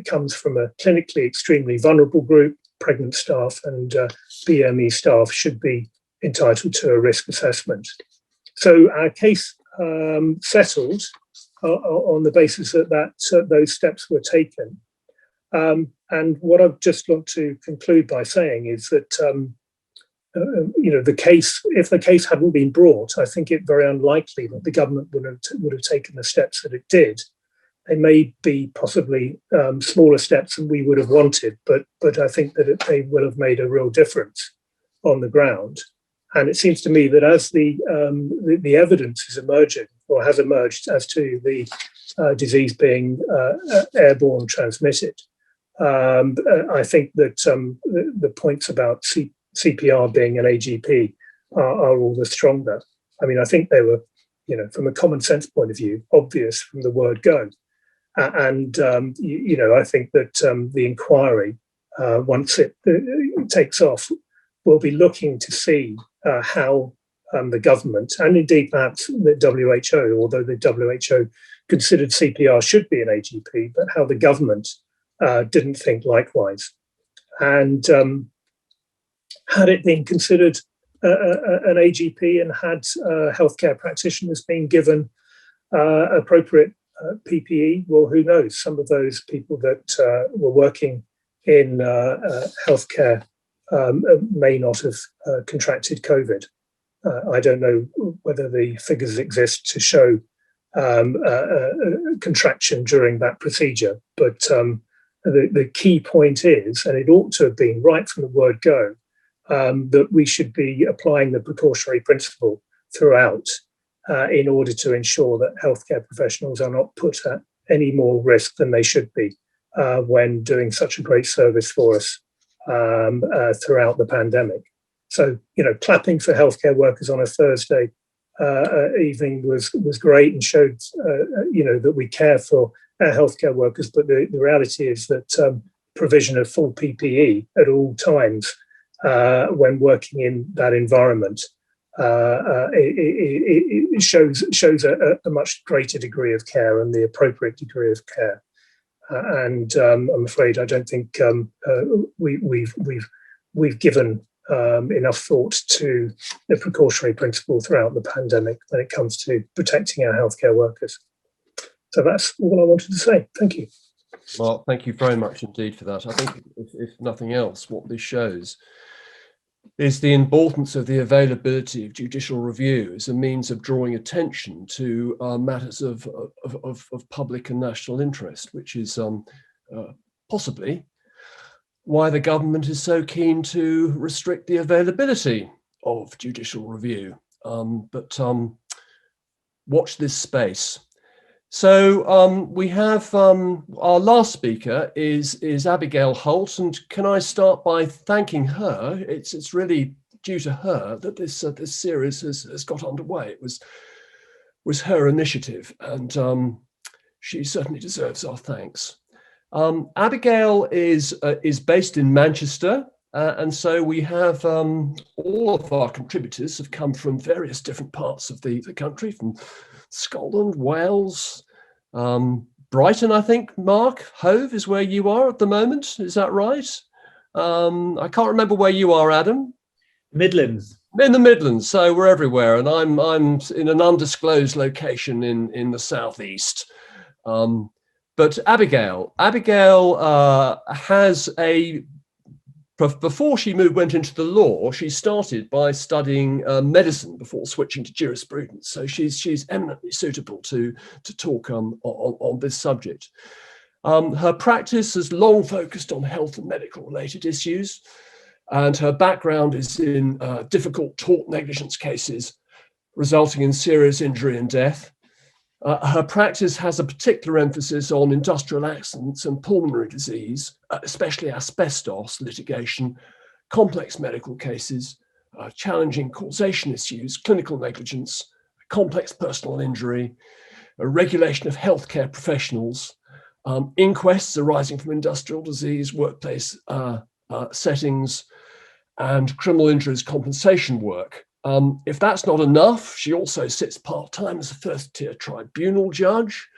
comes from a clinically extremely vulnerable group, pregnant staff and BME staff, should be entitled to a risk assessment. So our case settled on the basis that those steps were taken. And what I've just got to conclude by saying is that the case, if the case hadn't been brought, I think it very unlikely that the government would have taken the steps that it did. They may be possibly smaller steps than we would have wanted, but I think that they will have made a real difference on the ground. And it seems to me that as the evidence is emerging or has emerged as to the disease being airborne transmitted, I think that the points about CPR being an AGP are all the stronger. I mean, I think they were, from a common sense point of view, obvious from the word go. And I think that the inquiry, once it takes off, will be looking to see how the government, and indeed perhaps the WHO, although the WHO considered CPR should be an AGP, but how the government didn't think likewise. And had it been considered an AGP and had healthcare practitioners been given appropriate PPE, well, who knows? Some of those people that were working in healthcare may not have contracted COVID. I don't know whether the figures exist to show contraction during that procedure, but the key point is, and it ought to have been right from the word go, that we should be applying the precautionary principle throughout in order to ensure that healthcare professionals are not put at any more risk than they should be when doing such a great service for us throughout the pandemic. So, clapping for healthcare workers on a Thursday evening was great and showed, that we care for our healthcare workers. But the reality is that provision of full PPE at all times when working in that environment. It shows a much greater degree of care and the appropriate degree of care. And I'm afraid I don't think we've given enough thought to the precautionary principle throughout the pandemic when it comes to protecting our healthcare workers. So that's all I wanted to say. Thank you. Well, thank you very much indeed for that. I think if nothing else, what this shows is the importance of the availability of judicial review as a means of drawing attention to matters of public and national interest, which is possibly why the government is so keen to restrict the availability of judicial review. But watch this space. So we have our last speaker is Abigail Holtz, and can I start by thanking her? It's really due to her that this series has got underway. It was her initiative, and she certainly deserves our thanks. Abigail is based in Manchester, and so we have all of our contributors have come from various different parts of the country, from Scotland, Wales, Brighton, I think. Mark, Hove is where you are at the moment. Is that right? I can't remember where you are, Adam. Midlands. In the Midlands, so we're everywhere, and I'm in an undisclosed location in the southeast. But Abigail has before she went into the law, she started by studying medicine before switching to jurisprudence. So she's eminently suitable to talk on this subject. Her practice has long focused on health and medical related issues, and her background is in difficult tort negligence cases resulting in serious injury and death. Her practice has a particular emphasis on industrial accidents and pulmonary disease, especially asbestos litigation, complex medical cases, challenging causation issues, clinical negligence, complex personal injury, regulation of healthcare professionals, inquests arising from industrial disease, workplace settings, and criminal injuries compensation work. If that's not enough, she also sits part-time as a first-tier tribunal judge.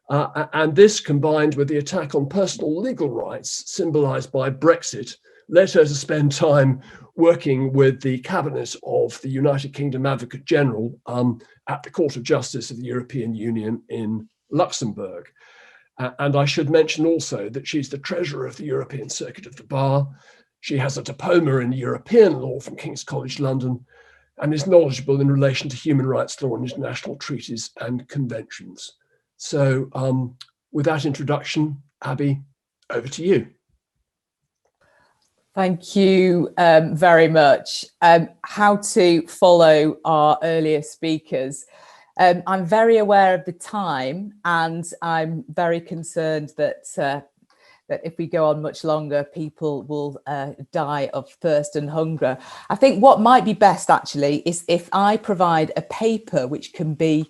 And this, combined with the attack on personal legal rights symbolised by Brexit, led her to spend time working with the cabinet of the United Kingdom Advocate General at the Court of Justice of the European Union in Luxembourg. And I should mention also that she's the treasurer of the European Circuit of the Bar. She has a diploma in European law from King's College London, and is knowledgeable in relation to human rights law and international treaties and conventions. So with that introduction, Abby, over to you. Thank you very much. How to follow our earlier speakers. I'm very aware of the time, and I'm very concerned that that if we go on much longer, people will die of thirst and hunger. I think what might be best actually is if I provide a paper which can be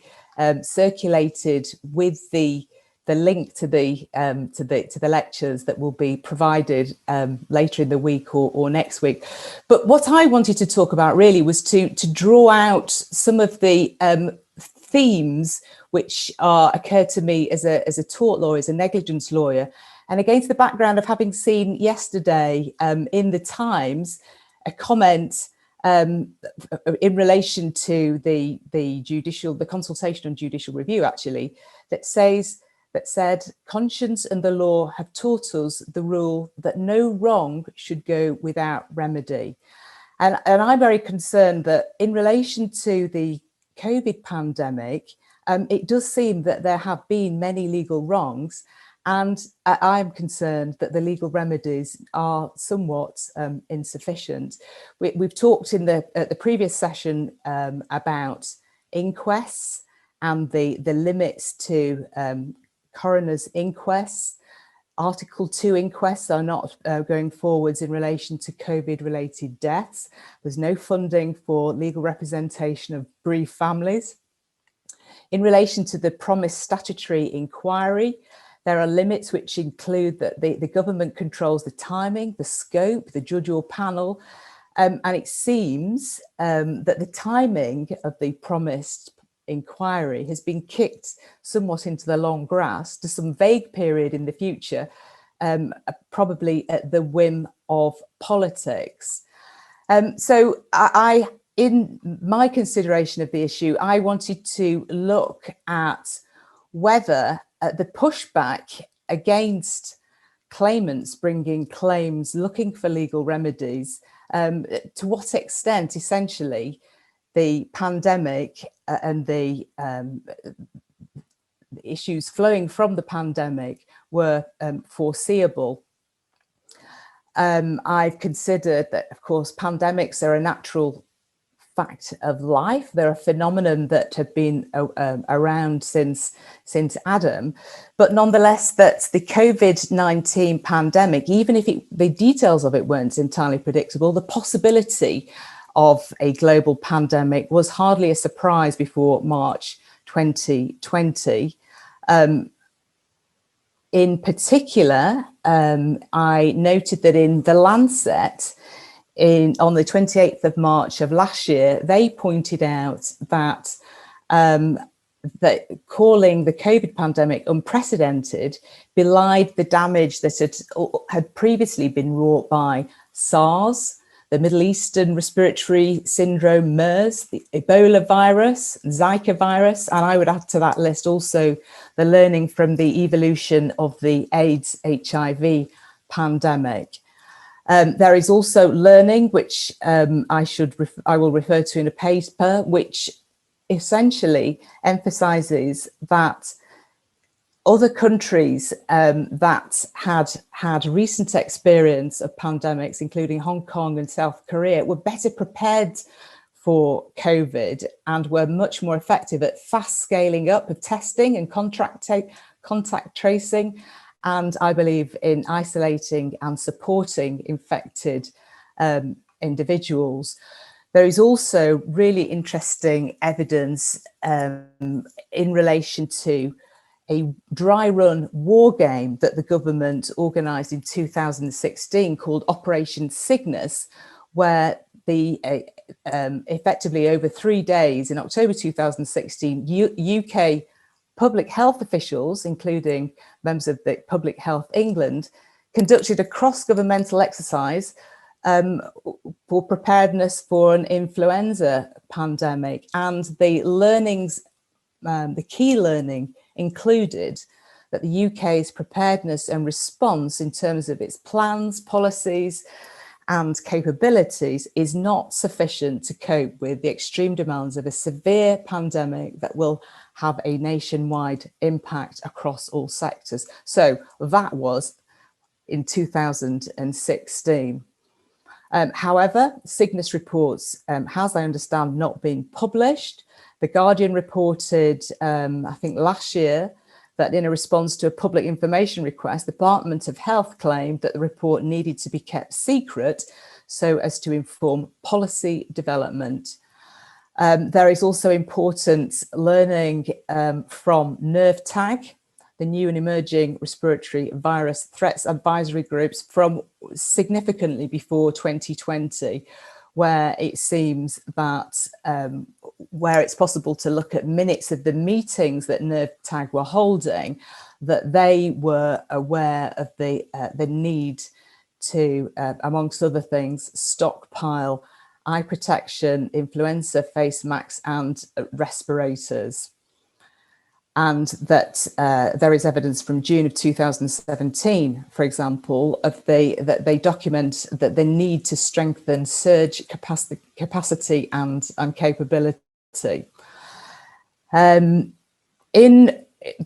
circulated with the link to the lectures that will be provided later in the week or next week. But what I wanted to talk about really was to draw out some of the themes which occurred to me as a tort lawyer, as a negligence lawyer. And against the background of having seen yesterday in the Times a comment in relation to the consultation on judicial review, actually, that said conscience and the law have taught us the rule that no wrong should go without remedy. And I'm very concerned that in relation to the COVID pandemic, it does seem that there have been many legal wrongs. And I'm concerned that the legal remedies are somewhat insufficient. We've talked at the previous session about inquests and the limits to coroner's inquests. Article 2 inquests are not going forwards in relation to COVID-related deaths. There's no funding for legal representation of bereaved families. In relation to the promised statutory inquiry, there are limits which include that the government controls the timing, the scope, the judge or panel, And it seems that the timing of the promised inquiry has been kicked somewhat into the long grass to some vague period in the future, probably at the whim of politics. So in my consideration of the issue, I wanted to look at whether the pushback against claimants bringing claims, looking for legal remedies, to what extent, essentially, the pandemic and the issues flowing from the pandemic were foreseeable. I've considered that, of course, pandemics are a natural fact of life. They're a phenomenon that have been around since Adam, but nonetheless, that the COVID-19 pandemic, even if the details of it weren't entirely predictable, the possibility of a global pandemic was hardly a surprise before March 2020. In particular, I noted that in The Lancet, on the 28th of March of last year, they pointed out that that calling the COVID pandemic unprecedented belied the damage that had previously been wrought by SARS, the Middle Eastern Respiratory Syndrome, MERS, the Ebola virus, Zika virus, and I would add to that list also the learning from the evolution of the AIDS HIV pandemic. There is also learning, which I will refer to in a paper, which essentially emphasizes that other countries that had recent experience of pandemics, including Hong Kong and South Korea, were better prepared for COVID and were much more effective at fast scaling up of testing and contact tracing, and I believe in isolating and supporting infected individuals. There is also really interesting evidence in relation to a dry run war game that the government organised in 2016 called Operation Cygnus, where effectively over 3 days in October 2016, UK public health officials, including members of the Public Health England, conducted a cross-governmental exercise for preparedness for an influenza pandemic. And the learnings, the key learning included that the UK's preparedness and response in terms of its plans, policies, and capabilities is not sufficient to cope with the extreme demands of a severe pandemic that will have a nationwide impact across all sectors. So that was in 2016. However, Cygnus reports has, I understand, not been published. The Guardian reported, I think last year, that in a response to a public information request, the Department of Health claimed that the report needed to be kept secret so as to inform policy development. There is also important learning from NERVTAG, the new and emerging respiratory virus threats advisory groups from significantly before 2020, where it seems that where it's possible to look at minutes of the meetings that NERVTAG were holding, that they were aware of the need to, amongst other things, stockpile eye protection, influenza face masks and respirators. And that there is evidence from June of 2017, for example, that they document that the need to strengthen surge capacity and capability. In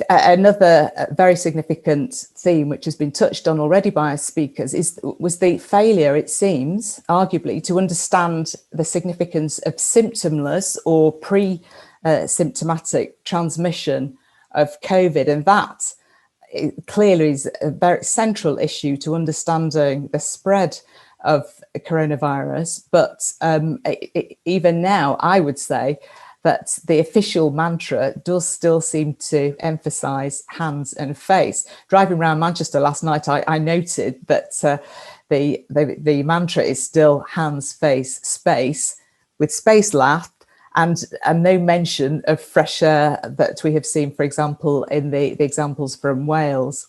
another very significant theme, which has been touched on already by our speakers, was the failure, it seems, arguably, to understand the significance of symptomless or pre-symptomatic transmission of COVID. And that clearly is a very central issue to understanding the spread of coronavirus. But even now, I would say that the official mantra does still seem to emphasize hands and face. Driving around Manchester last night, I noted that the mantra is still hands, face, space, with space left, and no mention of fresh air that we have seen, for example, in the examples from Wales.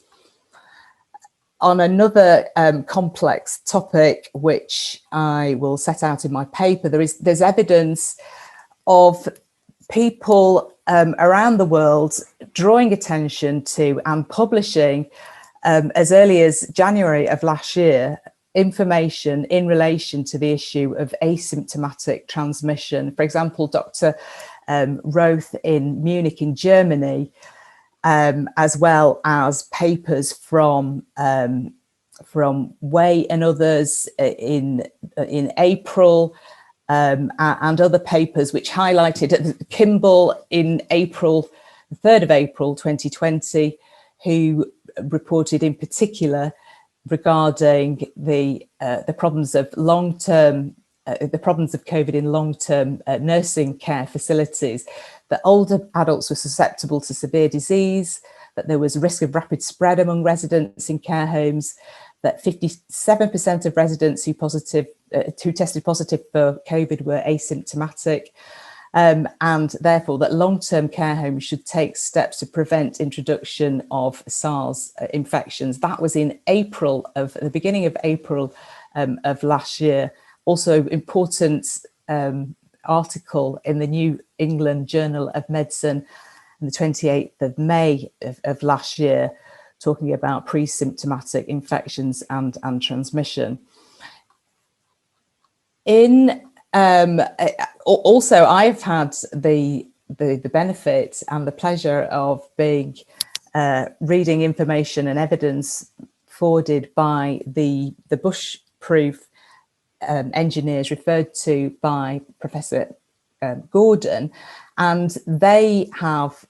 On another complex topic, which I will set out in my paper, there's evidence of people around the world drawing attention to and publishing as early as January of last year information in relation to the issue of asymptomatic transmission. For example, Dr. Roth in Munich in Germany, as well as papers from Way and others in April, and other papers which highlighted Kimball in April, the 3rd of April 2020, who reported in particular regarding the problems of the problems of COVID in long-term nursing care facilities, that older adults were susceptible to severe disease, that there was a risk of rapid spread among residents in care homes, that 57% of residents who tested positive for COVID were asymptomatic, and therefore that long-term care homes should take steps to prevent introduction of SARS infections. That was in the beginning of April of last year. Also important article in the New England Journal of Medicine on the 28th of May of last year, talking about pre-symptomatic infections and transmission. Also, I've had the benefit and the pleasure of reading information and evidence forwarded by the bush-proof engineers referred to by Professor Gordon, and they have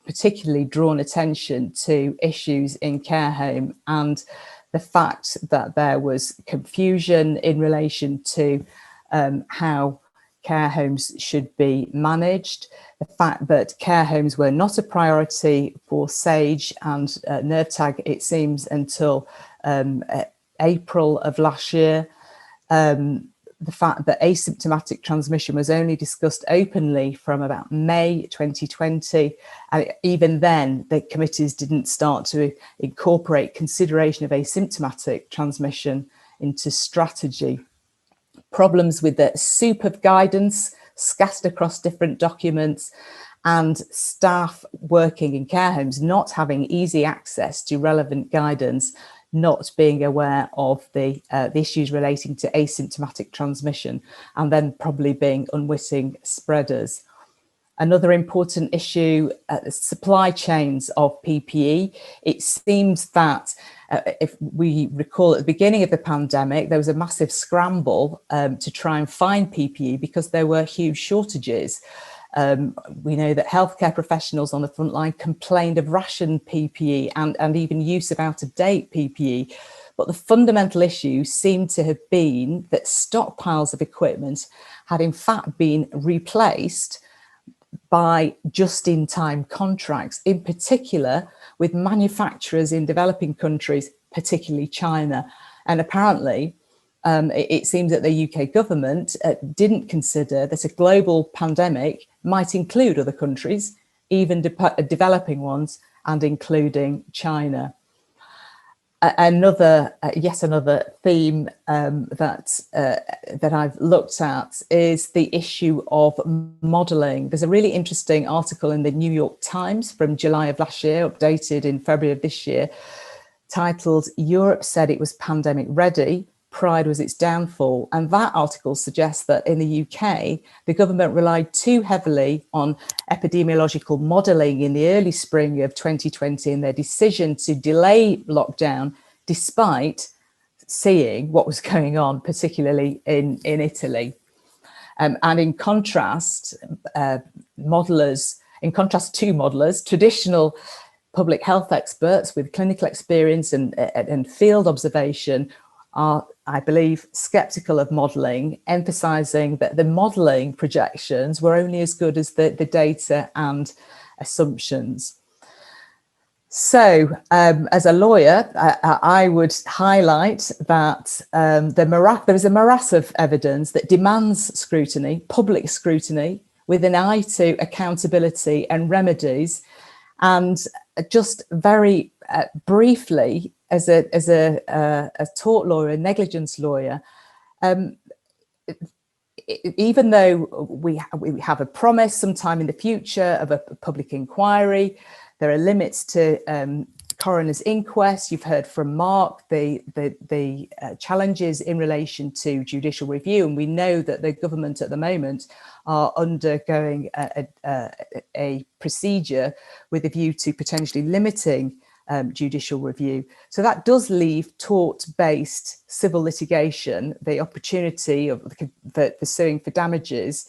particularly drawn attention to issues in care home and the fact that there was confusion in relation to how care homes should be managed, the fact that care homes were not a priority for SAGE and NERVTAG, it seems, until April of last year, the fact that asymptomatic transmission was only discussed openly from about May 2020, and even then the committees didn't start to incorporate consideration of asymptomatic transmission into strategy. Problems with the soup of guidance scattered across different documents, and staff working in care homes not having easy access to relevant guidance, not being aware of the issues relating to asymptomatic transmission, and then probably being unwitting spreaders. Another important issue, supply chains of PPE. It seems that if we recall at the beginning of the pandemic, there was a massive scramble to try and find PPE because there were huge shortages. We know that healthcare professionals on the front line complained of rationed PPE and even use of out-of-date PPE. But the fundamental issue seemed to have been that stockpiles of equipment had in fact been replaced by just-in-time contracts, in particular with manufacturers in developing countries, particularly China. And apparently, it seems that the UK government didn't consider that a global pandemic might include other countries, even developing ones, and including China. Yet another theme that I've looked at is the issue of modelling. There's a really interesting article in the New York Times from July of last year, updated in February of this year, titled "Europe Said It Was Pandemic Ready, Pride Was Its Downfall." And that article suggests that in the UK, the government relied too heavily on epidemiological modelling in the early spring of 2020 in their decision to delay lockdown, despite seeing what was going on, particularly in Italy. And in contrast, to modelers, traditional public health experts with clinical experience and field observation are, I believe, sceptical of modelling, emphasising that the modelling projections were only as good as the data and assumptions. So, as a lawyer, I would highlight that there is a morass of evidence that demands scrutiny, public scrutiny, with an eye to accountability and remedies. And just very briefly, as a tort lawyer, a negligence lawyer, even though we have a promise sometime in the future of a public inquiry, there are limits to coroner's inquest. You've heard from Mark the challenges in relation to judicial review, and we know that the government at the moment are undergoing a procedure with a view to potentially limiting judicial review. So that does leave tort-based civil litigation, the opportunity of pursuing for damages.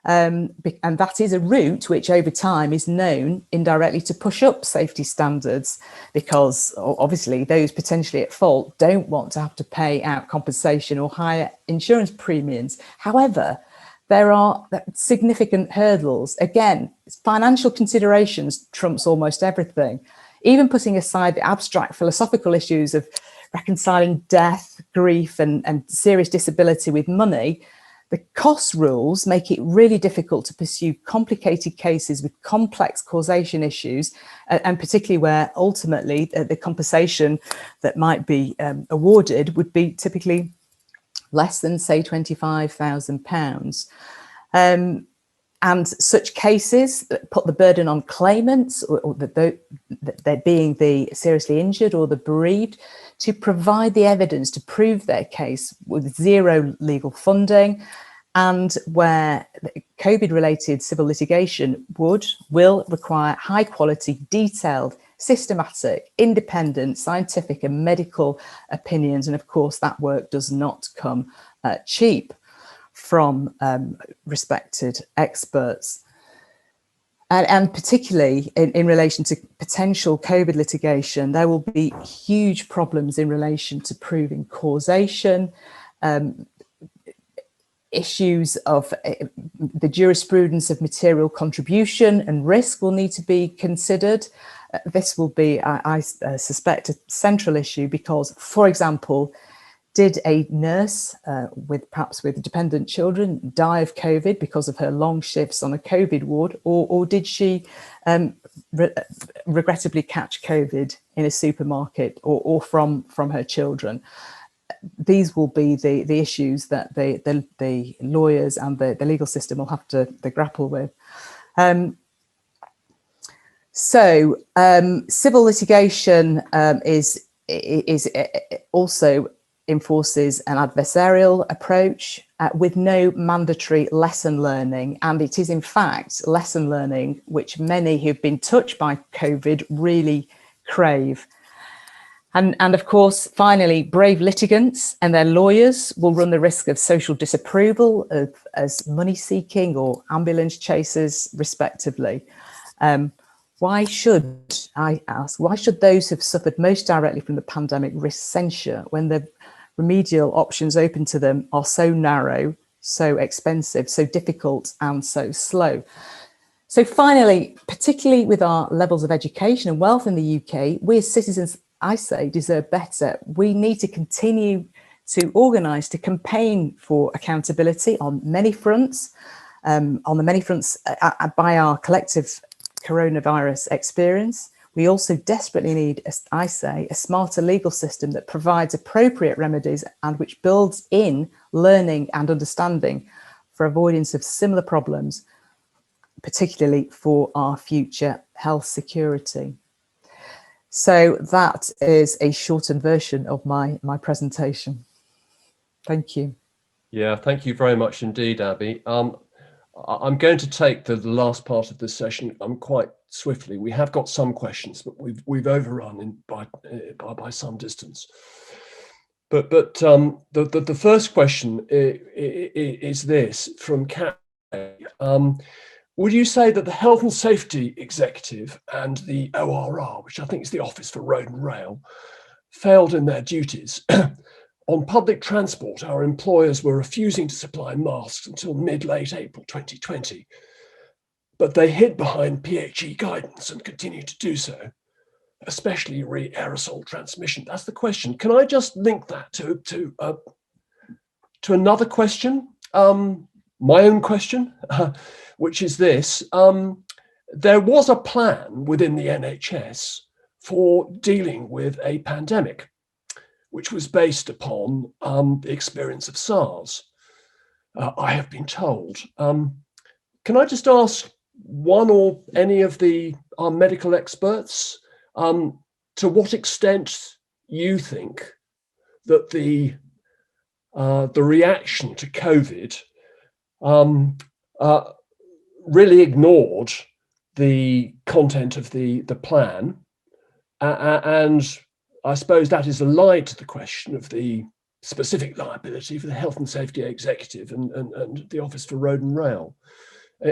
And that is a route which over time is known indirectly to push up safety standards, because obviously those potentially at fault don't want to have to pay out compensation or higher insurance premiums. However, there are significant hurdles. Again, financial considerations trumps almost everything. Even putting aside the abstract philosophical issues of reconciling death, grief, and serious disability with money, the cost rules make it really difficult to pursue complicated cases with complex causation issues, and particularly where ultimately the compensation that might be awarded would be typically less than, say, £25,000. And such cases put the burden on claimants, or they're being the seriously injured or the bereaved, to provide the evidence to prove their case with zero legal funding, and where COVID-related civil litigation will require high quality, detailed, systematic, independent, scientific and medical opinions. And of course, that work does not come cheap from respected experts. And particularly in relation to potential COVID litigation, there will be huge problems in relation to proving causation. Issues of the jurisprudence of material contribution and risk will need to be considered. This will be, I suspect, a central issue because, for example, did a nurse perhaps with dependent children die of COVID because of her long shifts on a COVID ward, or did she regrettably catch COVID in a supermarket or from her children? These will be the issues that the lawyers and the legal system will have to grapple with. Civil litigation is also enforces an adversarial approach with no mandatory lesson learning. And it is in fact lesson learning which many who've been touched by COVID really crave. And of course, finally, brave litigants and their lawyers will run the risk of social disapproval as money seeking or ambulance chasers, respectively. Why should, I ask, why should those who've suffered most directly from the pandemic risk censure when the remedial options open to them are so narrow, so expensive, so difficult and so slow? So finally, particularly with our levels of education and wealth in the UK, we as citizens, I say, deserve better. We need to continue to organise, to campaign for accountability on many fronts, by our collective coronavirus experience. We also desperately need, I say, a smarter legal system that provides appropriate remedies and which builds in learning and understanding for avoidance of similar problems, particularly for our future health security. So that is a shortened version of my presentation. Thank you. Yeah, thank you very much indeed, Abby. I'm going to take the last part of this session quite swiftly. We have got some questions, but we've overrun by some distance. But the first question is this from Kat. Would you say that the Health and Safety Executive and the ORR, which I think is the Office for Road and Rail, failed in their duties? On public transport, our employers were refusing to supply masks until mid-late April 2020, but they hid behind PHE guidance and continue to do so. especially aerosol transmission? That's the question. Can I just link that to another question, my own question, which is this. There was a plan within the NHS for dealing with a pandemic, which was based upon the experience of SARS, I have been told. Can I just ask one or any of our medical experts to what extent you think that the reaction to COVID really ignored the content of the plan, and I suppose that is allied to the question of the specific liability for the Health and Safety Executive and the Office for Road and Rail.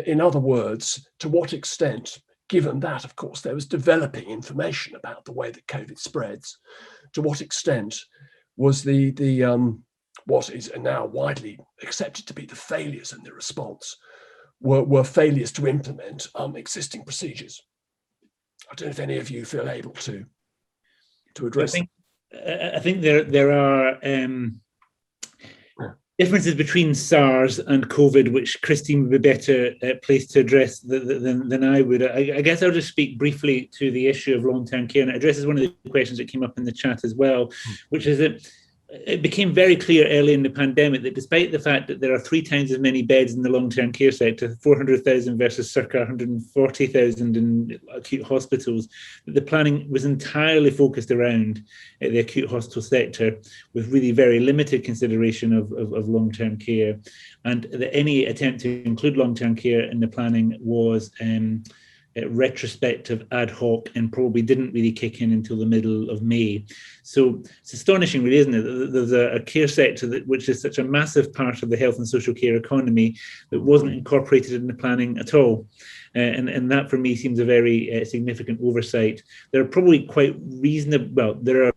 In other words, to what extent, given that, of course, there was developing information about the way that COVID spreads, to what extent was the what is now widely accepted to be the failures in the response were failures to implement existing procedures? I don't know if any of you feel able to address. I think there are differences between SARS and COVID, which Christine would be better placed to address than I would. I guess I'll just speak briefly to the issue of long-term care, and it addresses one of the questions that came up in the chat as well, which is that it became very clear early in the pandemic that despite the fact that there are 3 times as many beds in the long-term care sector, 400,000 versus circa 140,000 in acute hospitals, that the planning was entirely focused around the acute hospital sector with really very limited consideration of long-term care. And that any attempt to include long-term care in the planning was retrospective, ad hoc, and probably didn't really kick in until the middle of May. So it's astonishing, really, isn't it, that there's a care sector which is such a massive part of the health and social care economy that wasn't incorporated in the planning at all. And that, for me, seems a very significant oversight. There are probably quite reasonable, well, there are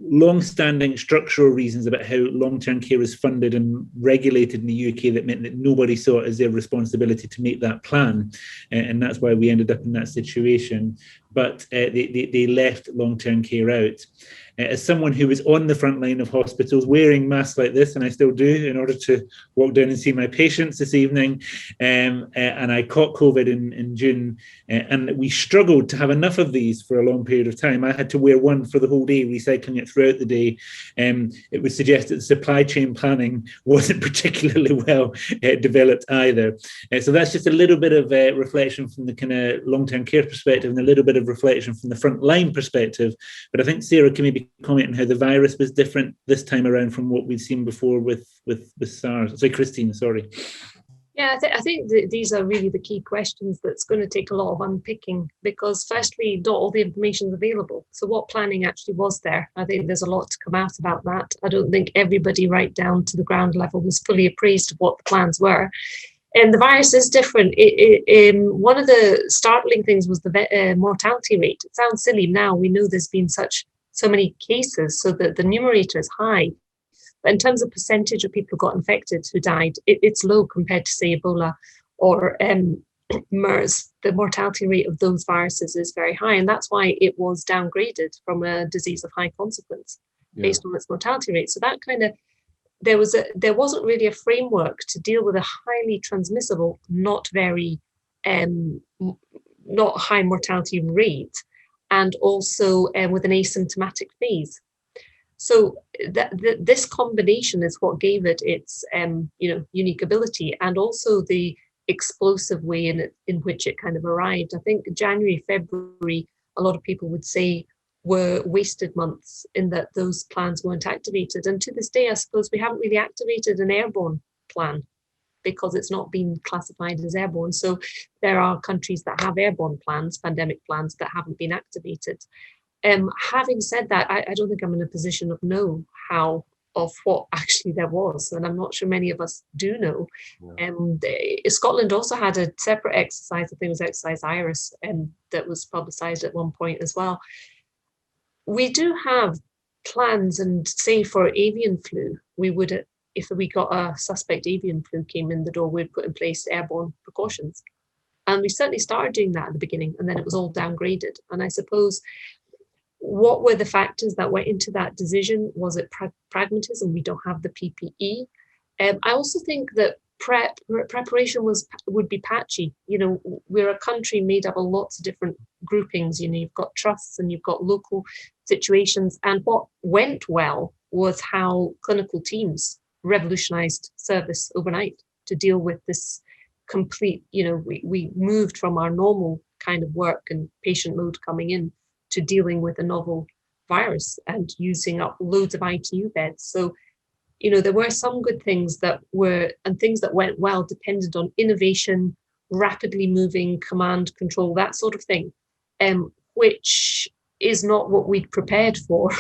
long-standing structural reasons about how long-term care is funded and regulated in the UK that meant that nobody saw it as their responsibility to make that plan, and that's why we ended up in that situation. But they left long-term care out. As someone who was on the front line of hospitals wearing masks like this, and I still do in order to walk down and see my patients this evening, and I caught COVID in June, and we struggled to have enough of these for a long period of time. I had to wear one for the whole day, recycling it throughout the day. It would suggest that the supply chain planning wasn't particularly well developed either. So that's just a little bit of reflection from the kind of long-term care perspective and a little bit of reflection from the front line perspective. But I think Sarah can maybe comment on how the virus was different this time around from what we've seen before with SARS. Sorry, Christine, sorry. Yeah, I think these are really the key questions that's going to take a lot of unpicking, because firstly, not all the information is available. So what planning actually was there? I think there's a lot to come out about that. I don't think everybody right down to the ground level was fully appraised of what the plans were. And the virus is different. One of the startling things was the mortality rate. It sounds silly now. We know there's been so many cases, so that the numerator is high. But in terms of percentage of people who got infected who died, it's low compared to, say, Ebola or MERS. The mortality rate of those viruses is very high, and that's why it was downgraded from a disease of high consequence based on its mortality rate. So that kind of, there wasn't really a framework to deal with a highly transmissible, not high mortality rate, and also with an asymptomatic phase. So this combination is what gave it its unique ability, and also the explosive way in which it kind of arrived. I think January, February, a lot of people would say were wasted months in that those plans weren't activated. And to this day, I suppose we haven't really activated an airborne plan because it's not been classified as airborne. So there are countries that have airborne plans, pandemic plans, that haven't been activated. Having said that, I don't think I'm in a position of know how of what actually there was, and I'm not sure many of us do know. Scotland also had a separate exercise, I think it was Exercise Iris, that was publicised at one point as well. We do have plans, and say for avian flu, we would, if we got a suspect avian flu came in the door, we'd put in place airborne precautions. And we certainly started doing that at the beginning, and then it was all downgraded. And I suppose what were the factors that went into that decision? Was it pragmatism? We don't have the PPE. I also think that preparation would be patchy. You know, we're a country made up of lots of different groupings. You know, you've got trusts and you've got local situations. And what went well was how clinical teams revolutionized service overnight to deal with this complete, you know, we moved from our normal kind of work and patient load coming in to dealing with a novel virus and using up loads of ITU beds. So, you know, there were some good things that were, and things that went well depended on innovation, rapidly moving command control, that sort of thing, which is not what we'd prepared for.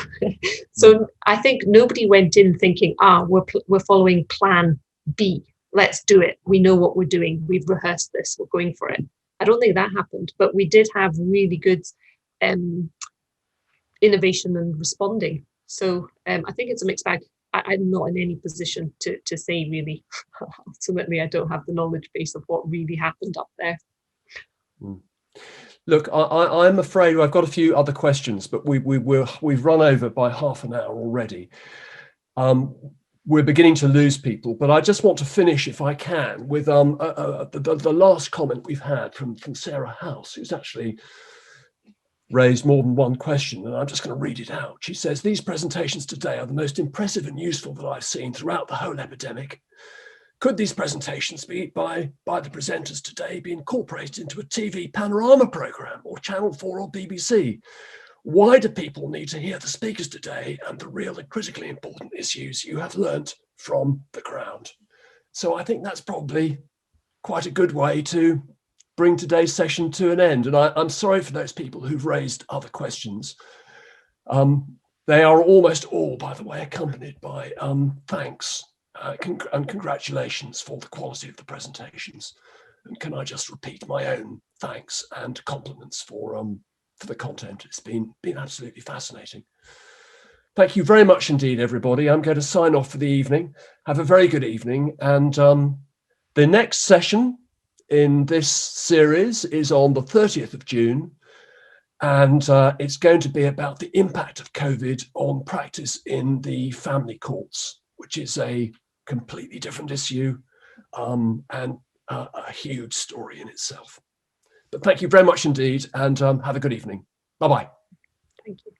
So I think nobody went in thinking, we're following plan B. Let's do it. We know what we're doing. We've rehearsed this. We're going for it. I don't think that happened, but we did have really good innovation and responding. So I think it's a mixed bag. I'm not in any position to say really. Ultimately, I don't have the knowledge base of what really happened up there. Look, I'm afraid I've got a few other questions, but we've run over by half an hour already. We're beginning to lose people, but I just want to finish, if I can, with the last comment we've had from Sarah House, who's actually raised more than one question, and I'm just going to read it out. She says, "These presentations today are the most impressive and useful that I've seen throughout the whole epidemic. Could these presentations by the presenters today be incorporated into a TV panorama program or Channel 4 or BBC? Why do people need to hear the speakers today and the real and critically important issues you have learnt from the ground?" So I think that's probably quite a good way to bring today's session to an end. And I'm sorry for those people who've raised other questions. They are almost all, by the way, accompanied by thanks and congratulations for the quality of the presentations. And can I just repeat my own thanks and compliments for the content. It's been absolutely fascinating. Thank you very much indeed, everybody. I'm going to sign off for the evening. Have a very good evening. And the next session in this series is on the 30th of June. And it's going to be about the impact of COVID on practice in the family courts, which is a completely different issue and a huge story in itself. But thank you very much indeed, and have a good evening. Bye-bye. Thank you.